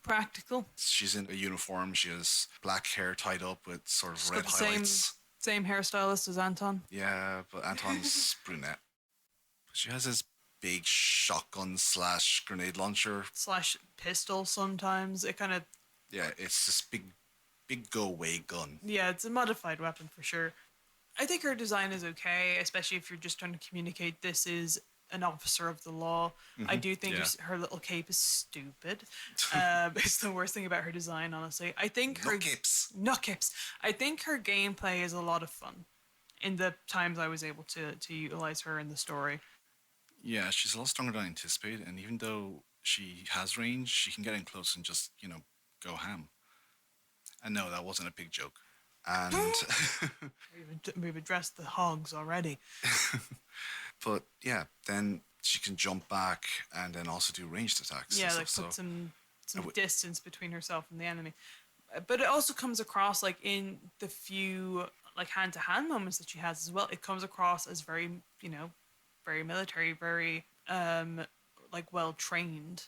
practical. She's in a uniform. She has black hair tied up with sort of She's red got the highlights. same hairstylist as Anton. Yeah, but Anton's brunette. She has this big shotgun / grenade launcher. / pistol sometimes. It kind of, Yeah, it's this big go away gun. yeah, it's a modified weapon for sure. I think her design is okay, especially if you're just trying to communicate this is an officer of the law. I do think yeah. her little cape is stupid. It's the worst thing about her design, honestly. I think her Nut capes. I think her gameplay is a lot of fun. In the times I was able to utilize her in the story. Yeah, she's a lot stronger than I anticipated, and even though she has range, she can get in close and just, go ham. And no, that wasn't a big joke. And We've addressed the hogs already. but yeah, then she can jump back and then also do ranged attacks. Yeah, and like stuff, put so some distance between herself and the enemy. But it also comes across like in the few like hand-to-hand moments that she has as well. It comes across as very, very military, very like well trained,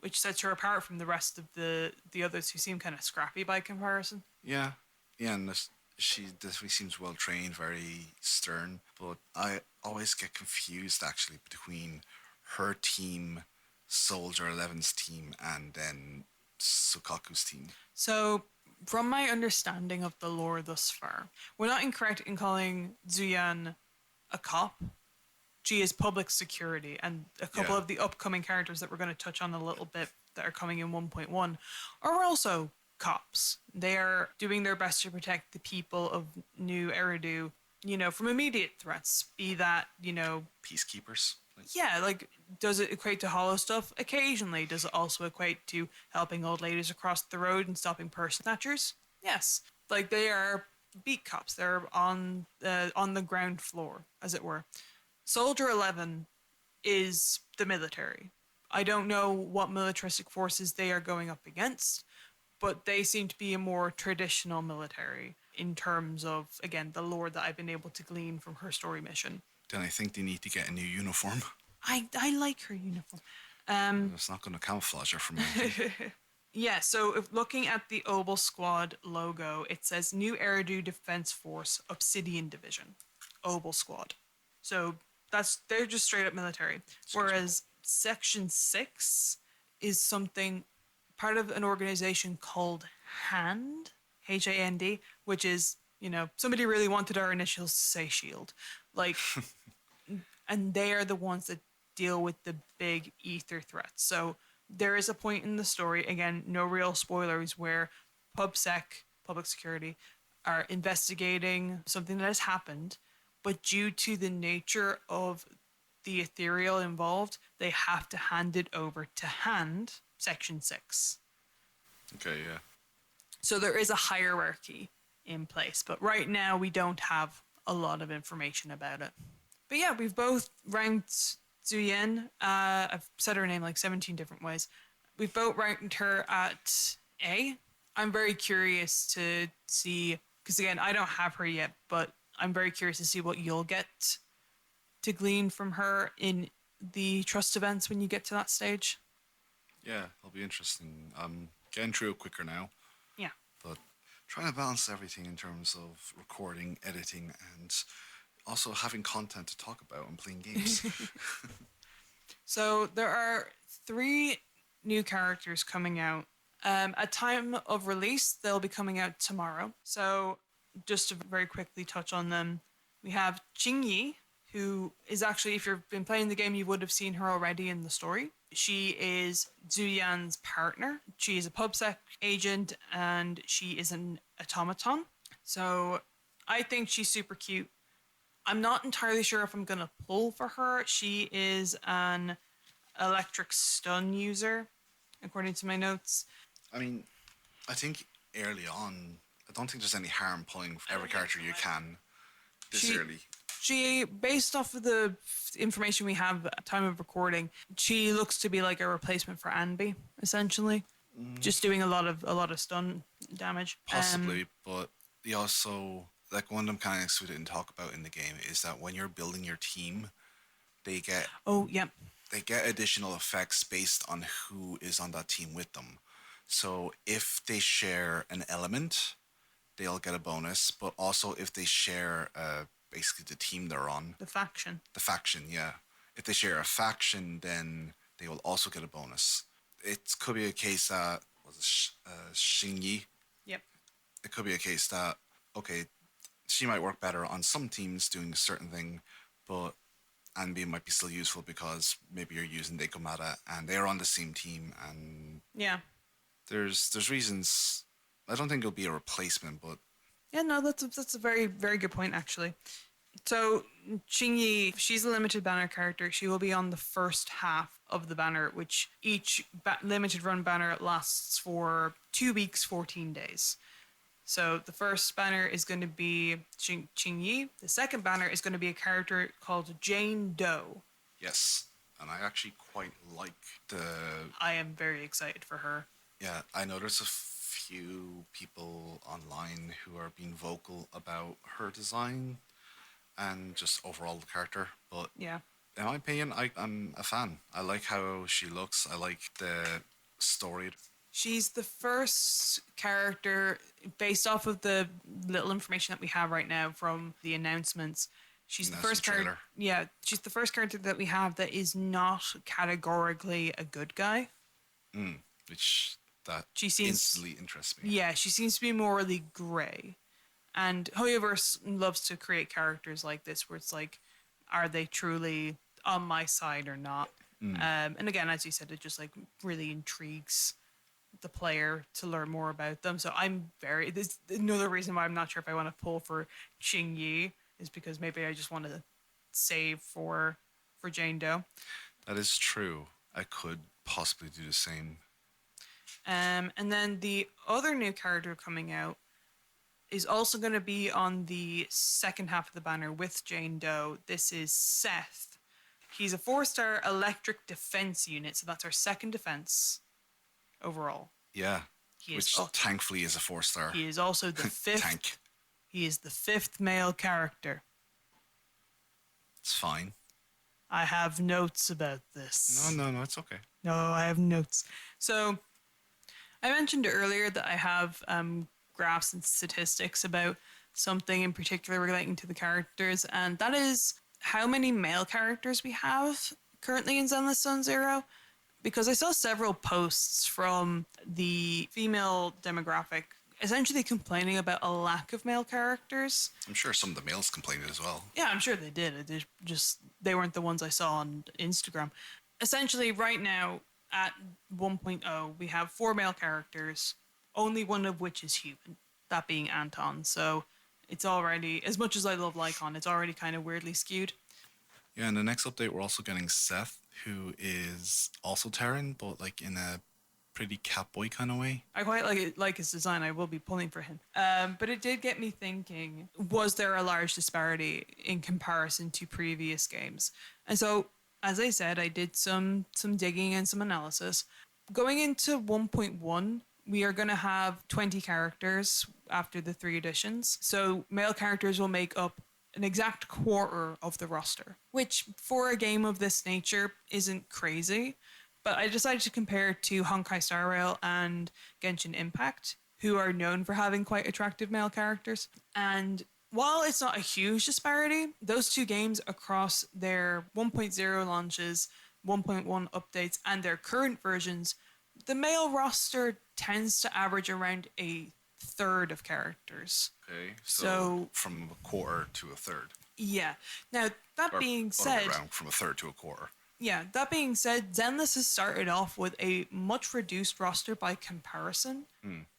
which sets her apart from the rest of the others who seem kind of scrappy by comparison. yeah, and she definitely seems well trained, very stern. But I always get confused actually between her team, Soldier 11's team, and then Sukaku's team. So, from my understanding of the lore thus far, we're not incorrect in calling Zuyan a cop. She is public security, and a couple Yeah. of the upcoming characters that we're going to touch on a little bit that are coming in 1.1 are also cops. They are doing their best to protect the people of New Eridu, from immediate threats, be that, Peacekeepers. yeah, like, does it equate to hollow stuff? Occasionally. Does it also equate to helping old ladies across the road and stopping purse snatchers? Yes. Like, they are beat cops. They're on the ground floor, as it were. Soldier 11 is the military. I don't know what militaristic forces they are going up against, but they seem to be a more traditional military in terms of, again, the lore that I've been able to glean from her story mission. Then I think they need to get a new uniform. I like her uniform. It's not going to camouflage her from me. Yeah, so if looking at the Obel Squad logo, it says New Eridu Defense Force Obsidian Division. Obel Squad. So they're just straight up military. Whereas Section 6 is something part of an organization called HAND, HAND, which is, somebody really wanted our initials to say shield. Like, and they are the ones that deal with the big ether threats. So there is a point in the story, again, no real spoilers, where PubSec, public security, are investigating something that has happened, but due to the nature of the ethereal involved, they have to hand it over to HAND, Section 6. Okay, yeah. So there is a hierarchy in place, but right now we don't have a lot of information about it. But yeah, we've both ranked Zuyen. I've said her name like 17 different ways. We've both ranked her at A. I'm very curious to see, because again, I don't have her yet, but I'm very curious to see what you'll get to glean from her in the trust events when you get to that stage. Yeah, it'll be interesting. I'm getting through it quicker now. Yeah. But trying to balance everything in terms of recording, editing, and also having content to talk about and playing games. So there are 3 new characters coming out At time of release, they'll be coming out tomorrow. So just to very quickly touch on them, we have Jingyi, who is actually, if you've been playing the game, you would have seen her already in the story. She is Zuyan's partner. She is a PubSec agent and she is an automaton. So I think she's super cute. I'm not entirely sure if I'm going to pull for her. She is an electric stun user, according to my notes. I mean, I think early on, I don't think there's any harm pulling for every character you can this early. She, based off of the information we have at time of recording, she looks to be like a replacement for Anby, essentially, just doing a lot of stun damage. Possibly, but you also, like, one of the mechanics we didn't talk about in the game is that when you're building your team, they get they get additional effects based on who is on that team with them. So if they share an element, they'll get a bonus. But also if they share basically the team they're on, The faction. the faction, yeah. If they share a faction, then they will also get a bonus. It could be a case that Xingyi. Yep. It could be a case that okay, she might work better on some teams doing a certain thing, but Anby might be still useful because maybe you're using Dekomata and they're on the same team, and Yeah. there's reasons. I don't think it'll be a replacement, but Yeah, no, that's a very, very good point, actually. So, Xingyi, she's a limited banner character. She will be on the first half of the banner, which each limited run banner lasts for 2 weeks, 14 days. So, the first banner is going to be Xingyi. The second banner is going to be a character called Jane Doe. yes. And I actually quite like the. I am very excited for her. Yeah, I know there's a few people online who are being vocal about her design and just overall the character, but Yeah. in my opinion, I'm a fan. I like how she looks. I like the story. She's the first character, based off of the little information that we have right now from the announcements. She's the first character. Trailer. Yeah, she's the first character that we have that is not categorically a good guy. Which that She seems instantly interests me. Yeah, she seems to be morally grey. And Hoyoverse loves to create characters like this where it's like, are they truly on my side or not? And again, as you said, it just like really intrigues the player to learn more about them. So I'm very. This another reason why I'm not sure if I want to pull for Xingyi is because maybe I just want to save for Jane Doe. That is true. I could possibly do the same. And then the other new character coming out is also going to be on the second half of the banner with Jane Doe. This is Seth. He's a 4-star electric defense unit, so that's our second defense overall. Yeah. He Which is, thankfully is a 4-star. He is also the fifth. Tank. He is the fifth male character. It's fine. I have notes about this. No, it's okay. No, I have notes. So, I mentioned earlier that I have graphs and statistics about something in particular relating to the characters, and that is how many male characters we have currently in Zenless Zone Zero. Because I saw several posts from the female demographic essentially complaining about a lack of male characters. I'm sure some of the males complained as well. Yeah, I'm sure they did. They weren't the ones I saw on Instagram. Essentially, right now at 1.0, we have 4 male characters, only one of which is human, that being Anton. So it's already, as much as I love Lycon, it's already kind of weirdly skewed. Yeah, in the next update, we're also getting Seth, who is also Terran, but like in a pretty Catboy kind of way. I quite like his design. I will be pulling for him. But it did get me thinking, was there a large disparity in comparison to previous games? And so, as I said, I did some digging and some analysis. Going into 1.1, we are going to have 20 characters after the 3 editions. So male characters will make up an exact quarter of the roster, which for a game of this nature isn't crazy. But I decided to compare it to Honkai Star Rail and Genshin Impact, who are known for having quite attractive male characters. And while it's not a huge disparity, those 2 games across their 1.0 launches, 1.1 updates, and their current versions The male roster tends to average around a third of characters. Okay, so So, from a quarter to a third, yeah. Now, that or being other way said, around, from a third to a quarter. yeah, that being said, Zenless has started off with a much reduced roster by comparison,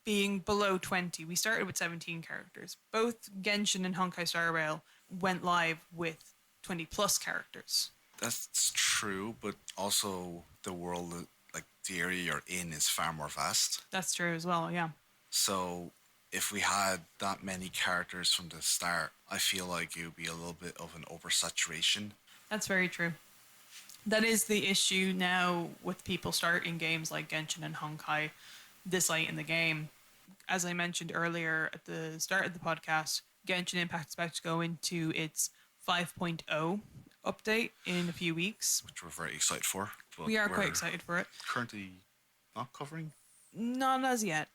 being below 20. We started with 17 characters. Both Genshin and Honkai Star Rail went live with 20 plus characters. That's true, but also the world, like the area you're in, is far more vast. That's true as well, yeah. So if we had that many characters from the start, I feel like it would be a little bit of an oversaturation. That's very true. That is the issue now with people starting games like Genshin and Honkai this late in the game. As I mentioned earlier at the start of the podcast, Genshin Impact is about to go into its 5.0 update in a few weeks. Which we're very excited for. But We are we're quite excited for it. currently not covering. Not as yet,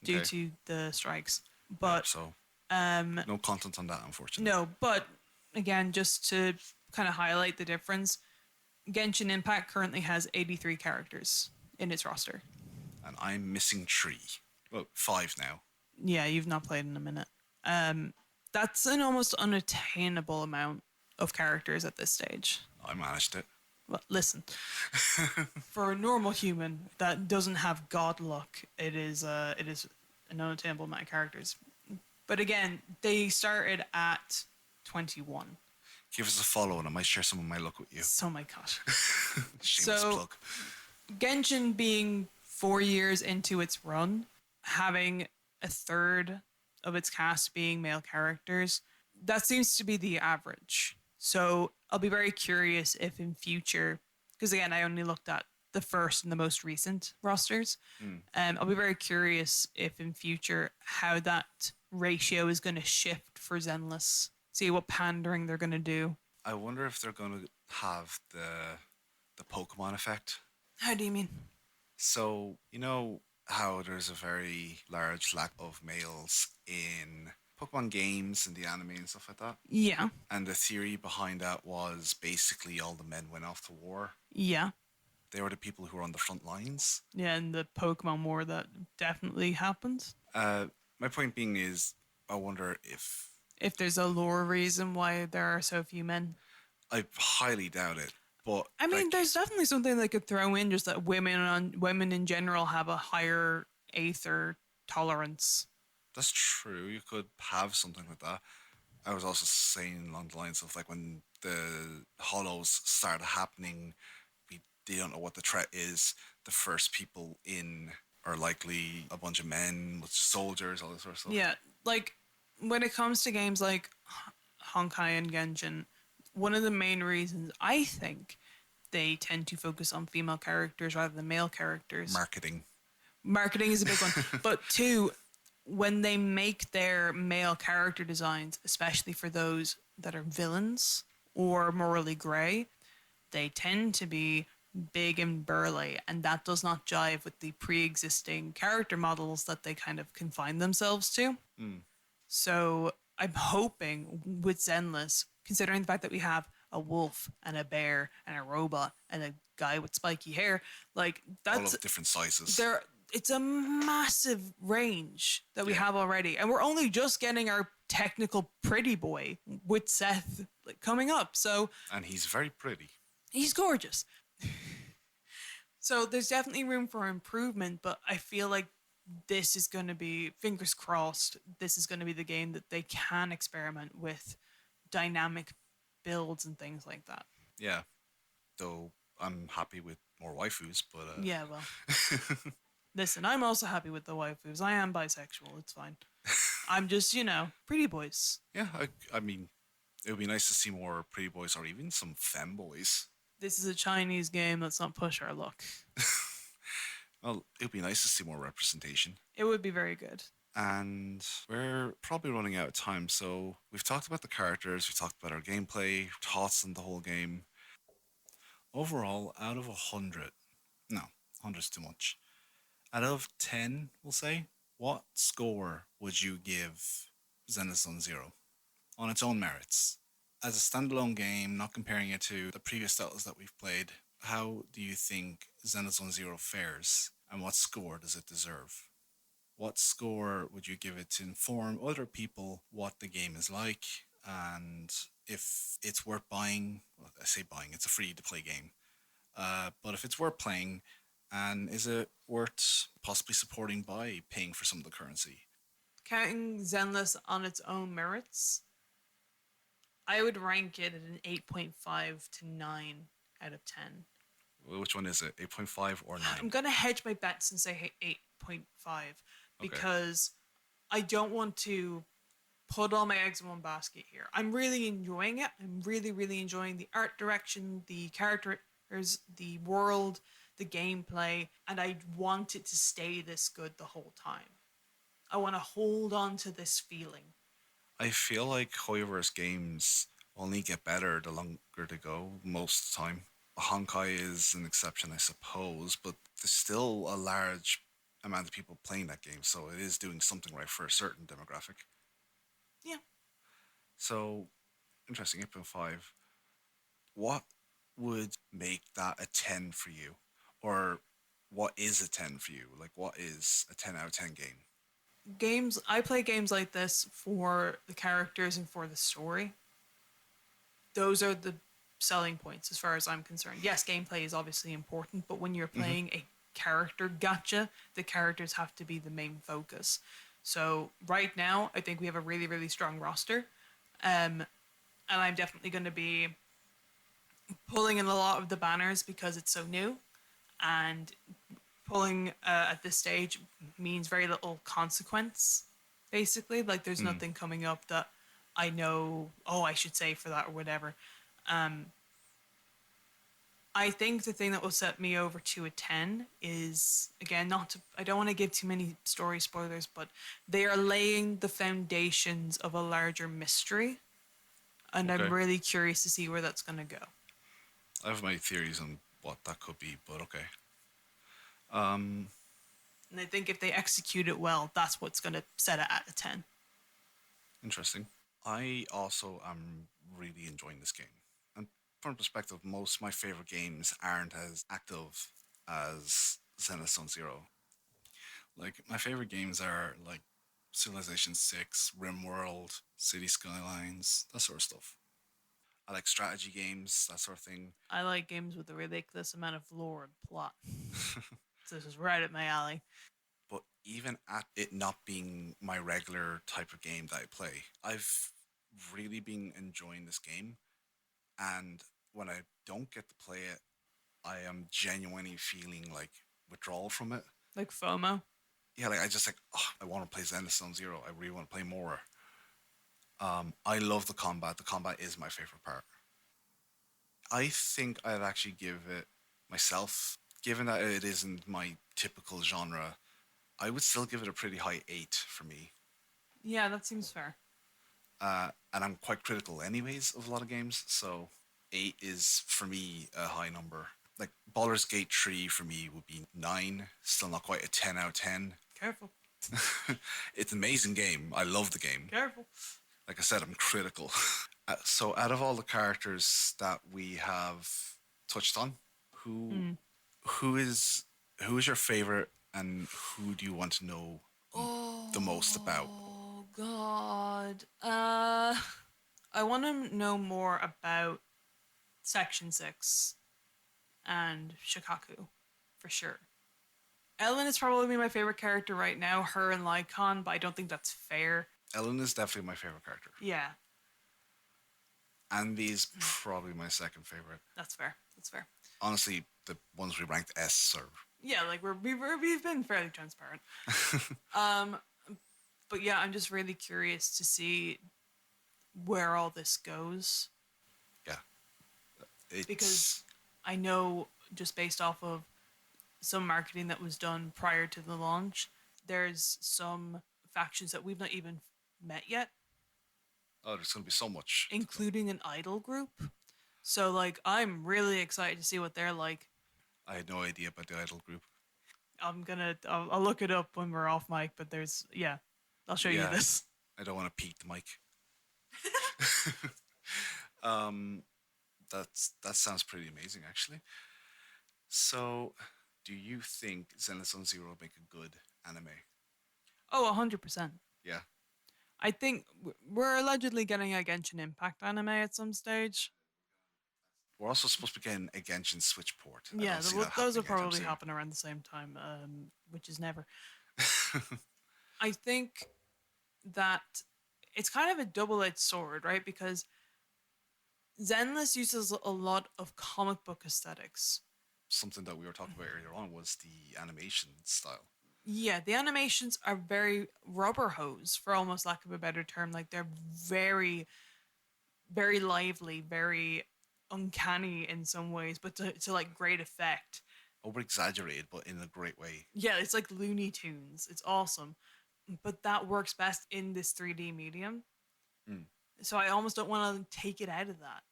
due Okay. to the strikes. Yeah, But so um, no content on that, unfortunately. no, but again, just to kind of highlight the difference, Genshin Impact currently has 83 characters in its roster. And I'm missing 3. Well, 5 now. Yeah, you've not played in a minute. That's an almost unattainable amount of characters at this stage. I managed it. Well, listen, for a normal human that doesn't have god luck, it is an unattainable amount of characters. But again, they started at 21. Give us a follow and I might share some of my luck with you. Oh my god. Shameless So- plug. Genshin being 4 years into its run, having a third of its cast being male characters, that seems to be the average. So I'll be very curious if in future, because again, I only looked at the first and the most recent rosters. I'll be very curious if in future how that ratio is going to shift for Zenless. See what pandering they're going to do. I wonder if they're going to have the Pokemon effect. How do you mean? So, you know how there's a very large lack of males in Pokemon games and the anime and stuff like that? Yeah, And the theory behind that was basically all the men went off to war. yeah. They were the people who were on the front lines. Yeah, and the Pokemon War that definitely happens. My point being is, I wonder If there's a lore reason why there are so few men. I highly doubt it. But I mean, like, there's definitely something they could throw in, just that women in general have a higher aether tolerance. that's true. You could have something like that. I was also saying along the lines of like when the hollows started happening, they don't know what the threat is. The first people in are likely a bunch of men with soldiers, all this sort of stuff. Yeah, like when it comes to games like Honkai and Genshin, one of the main reasons I think they tend to focus on female characters rather than male characters. Marketing is a big one. But two, when they make their male character designs, especially for those that are villains or morally grey, they tend to be big and burly, and that does not jive with the pre-existing character models that they kind of confine themselves to. So I'm hoping with Zenless, considering the fact that we have a wolf and a bear and a robot and a guy with spiky hair, like All that's of different sizes. there. It's a massive range that we Yeah. have already, and we're only just getting our technical pretty boy with Seth like, coming up. So And he's very pretty. he's gorgeous. So there's definitely room for improvement, but I feel like this is going to be, fingers crossed, this is going to be the game that they can experiment with dynamic builds and things like that. Yeah. Though I'm happy with more waifus, but Yeah, well. Listen, I'm also happy with the waifus. I am bisexual. It's fine. I'm just, pretty boys. yeah, I mean, it would be nice to see more pretty boys or even some femboys. This is a Chinese game. Let's not push our luck. Well, it would be nice to see more representation. It would be very good. And we're probably running out of time, so we've talked about the characters, we've talked about our gameplay, thoughts on the whole game. Overall, out of 100, no, 100's too much. Out of 10, we'll say, what score would you give Zenless Zone Zero on its own merits? As a standalone game, not comparing it to the previous titles that we've played, how do you think Zenless Zone Zero fares and what score does it deserve? What score would you give it to inform other people what the game is like and if it's worth buying? Well, I say buying, it's a free to play game. But if it's worth playing, and is it worth possibly supporting by paying for some of the currency? Counting Zenless on its own merits, I would rank it at an 8.5 to 9 out of 10. Which one is it? 8.5 or I'm 9? going to hedge my bets and say 8.5 Okay. because I don't want to put all my eggs in one basket here. I'm really enjoying it. I'm really, really enjoying the art direction, the characters, the world, the gameplay, and I want it to stay this good the whole time. I want to hold on to this feeling. I feel like Hoyoverse games only get better the longer they go, most of the time. Honkai is an exception, I suppose, but there's still a large amount of people playing that game, so it is doing something right for a certain demographic. Yeah. So, interesting, 8.5. What would make that a 10 for you? Or what is a 10 for you? Like, what is a 10 out of 10 game? Games, I play games like this for the characters and for the story. Those are the selling points as far as I'm concerned. Yes, gameplay is obviously important, but when you're Hmm. playing a character gacha, the characters have to be the main focus. So right now, I think we have a really, really strong roster. And I'm definitely going to be pulling in a lot of the banners because it's so new. And pulling at this stage means very little consequence, basically. Like, there's Mm. nothing coming up that I know, oh, I should say for that or whatever. I think the thing that will set me over to a 10 is, again, not to, I don't want to give too many story spoilers, but they are laying the foundations of a larger mystery. And I'm Okay. really curious to see where that's going to go. I have my theories on what that could be, but okay. Um, And I think if they execute it well, that's what's going to set it at a 10. Interesting. I also am really enjoying this game. And from perspective, most of my favorite games aren't as active as Zenless Zone Zero. Like my favorite games are like Civilization 6, RimWorld, City Skylines, that sort of stuff. I like strategy games, that sort of thing. I like games with a ridiculous amount of lore and plot. So this is right up my alley. But even at it not being my regular type of game that I play, I've really been enjoying this game. And when I don't get to play it, I am genuinely feeling like withdrawal from it. Like FOMO. Yeah, like I just like, oh, I want to play Zenless Zone Zero. I really want to play more. I love the combat. The combat is my favorite part. I think I'd actually give it myself, given that it isn't my typical genre, I would still give it a pretty high 8 for me. Yeah, that seems fair. And I'm quite critical, anyways, of a lot of games. So 8 is for me a high number. Like Baldur's Gate 3 for me would be 9. Still not quite a 10 out of 10. Careful. It's an amazing game. I love the game. Careful. Like I said, I'm critical. So out of all the characters that we have touched on, who Mm. who is who is your favorite, and who do you want to know the most about? Oh God. I want to know more about Section 6 and Shikaku, for sure. Ellen is probably my favorite character right now, her and Lycon, but I don't think that's fair. Ellen is definitely my favorite character. Yeah, Andy is probably my second favorite. that's fair. That's fair. Honestly, the ones we ranked S are. Yeah, like we've been fairly transparent. But yeah, I'm just really curious to see where all this goes Yeah, because it's I know just based off of some marketing that was done prior to the launch, there's some factions that we've not even met yet, oh, there's gonna be so much to come. including an idol group. So like I'm really excited to see what they're like. I had no idea about the idol group. I'll look it up when we're off mic, but there's yeah, I'll show you Yeah, this. I don't want to peek the mic. um, that sounds pretty amazing, actually. So Do you think Zenless Zone Zero would make a good anime? Oh, 100%. Yeah. I think we're allegedly getting a Genshin Impact anime at some stage. We're also supposed to be getting a Genshin Switch port. I Yeah, don't see that those will happening anytime probably soon. happen around the same time, which is never. I think that it's kind of a double-edged sword, right? Because Zenless uses a lot of comic book aesthetics. Something that we were talking about earlier on was the animation style. Yeah, the animations are very rubber hose, for almost lack of a better term. Like they're very, very lively, very uncanny in some ways, but to like great effect. Over exaggerated, but in a great way. Yeah, it's like Looney Tunes. It's awesome. But that works best in this 3D medium. Mm. So I almost don't want to take it out of that.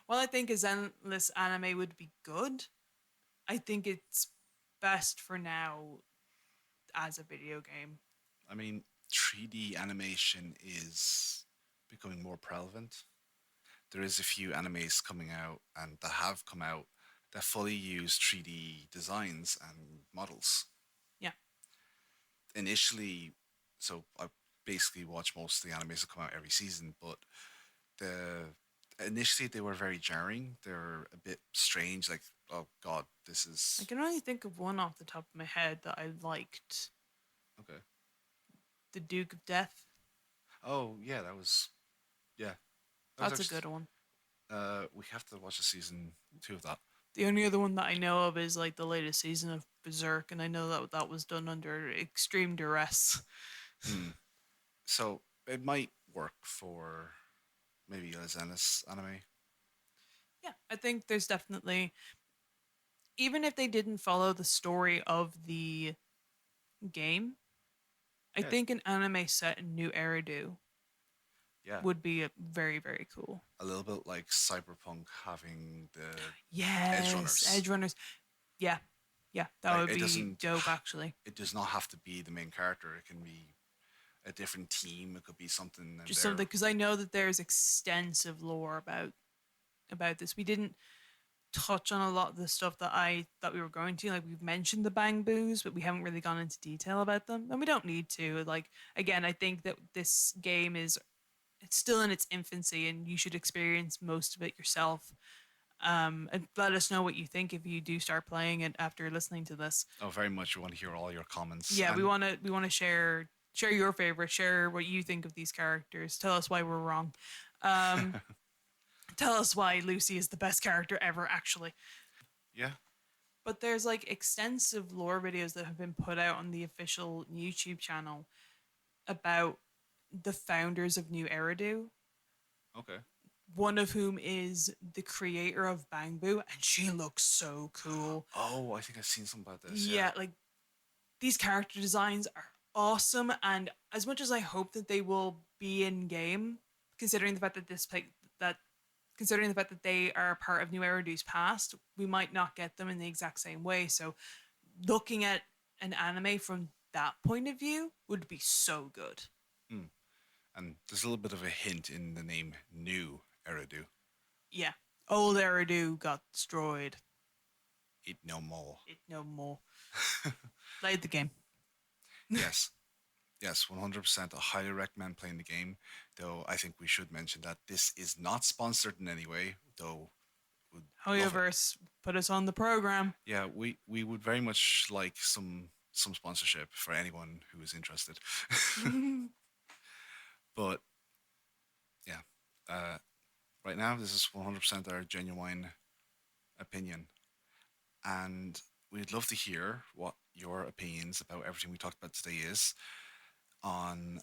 While I think a Zenless anime would be good, I think it's best for now as a video game. I mean, 3D animation is becoming more prevalent. There is a few animes coming out and that have come out that fully use 3D designs and models. Yeah. Initially, so I basically watch most of the animes that come out every season, but the initially they were very jarring. They're a bit strange, like, oh god, this I is can only think of one off the top of my head that I liked. okay. The Duke of Death. Oh yeah, that was yeah. That was That's a actually good one. we have to watch the season 2 of that. The only other one that I know of is like the latest season of Berserk, and I know that that was done under extreme duress. Hmm. So it might work for maybe a Zenith anime. Yeah, I think there's definitely, even if they didn't follow the story of the game, I Yeah, think an anime set in New Eridu yeah. would be a very, very cool. A little bit like Cyberpunk having the edge Yes, runners. Edge Runners. Yeah, yeah, that Like would be dope actually. it does not have to be the main character. It can be a different team. It could be something in Just something there. because I know that there's extensive lore about this. We didn't touch on a lot of the stuff that I thought we were going to. Like we've mentioned the bang boos, but we haven't really gone into detail about them, and we don't need to. Like again, I think that this game is it's still in its infancy, and you should experience most of it yourself. And let us know what you think if you do start playing it after listening to this. Oh, very much. We want to hear all your comments Yeah, and we want to share your favorite, share what you think of these characters. Tell us why we're wrong. Um, tell us why Lucy is the best character ever, actually. yeah, But there's like extensive lore videos that have been put out on the official YouTube channel about the founders of New Eridu, okay. one of whom is the creator of Bang Boo, and she looks so cool. Oh, I think I've seen something about this. Yeah. Yeah, like these character designs are awesome, and as much as I hope that they will be in game, considering the fact that that considering the fact that they are part of New Eridu's past, we might not get them in the exact same way. So looking at an anime from that point of view would be so good. Hmm. And there's a little bit of a hint in the name New Eridu. Yeah. Old Eridu got destroyed. It no more. It no more. Played the game. Yes. Yes, 100%. I highly recommend playing the game. Though I think we should mention that this is not sponsored in any way, though would love it. Hoyoverse put us on the program. Yeah, we would very much like some sponsorship for anyone who is interested. But yeah, uh, right now this is 100% our genuine opinion, and we'd love to hear what your opinions about everything we talked about today is on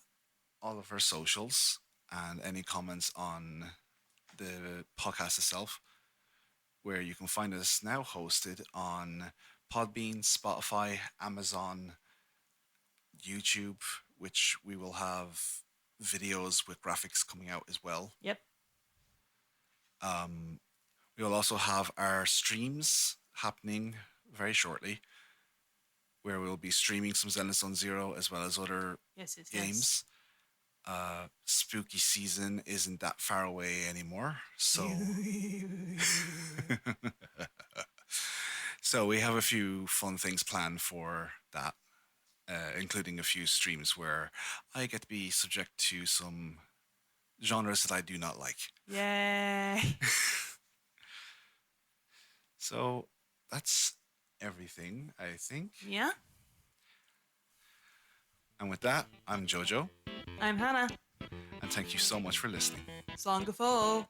all of our socials and any comments on the podcast itself, where you can find us now hosted on Podbean, Spotify, Amazon, YouTube, which we will have videos with graphics coming out as well. Yep. We will also have our streams happening very shortly, where we'll be streaming some Zenless Zone Zero as well as other Yes, yes, games. Spooky season isn't that far away anymore, so yes. So we have a few fun things planned for that, including a few streams where I get to be subject to some genres that I do not like. Yay. So that's everything, I think. Yeah. And with that, I'm JoJo, I'm Hannah. and thank you so much for listening. Slán go fóill.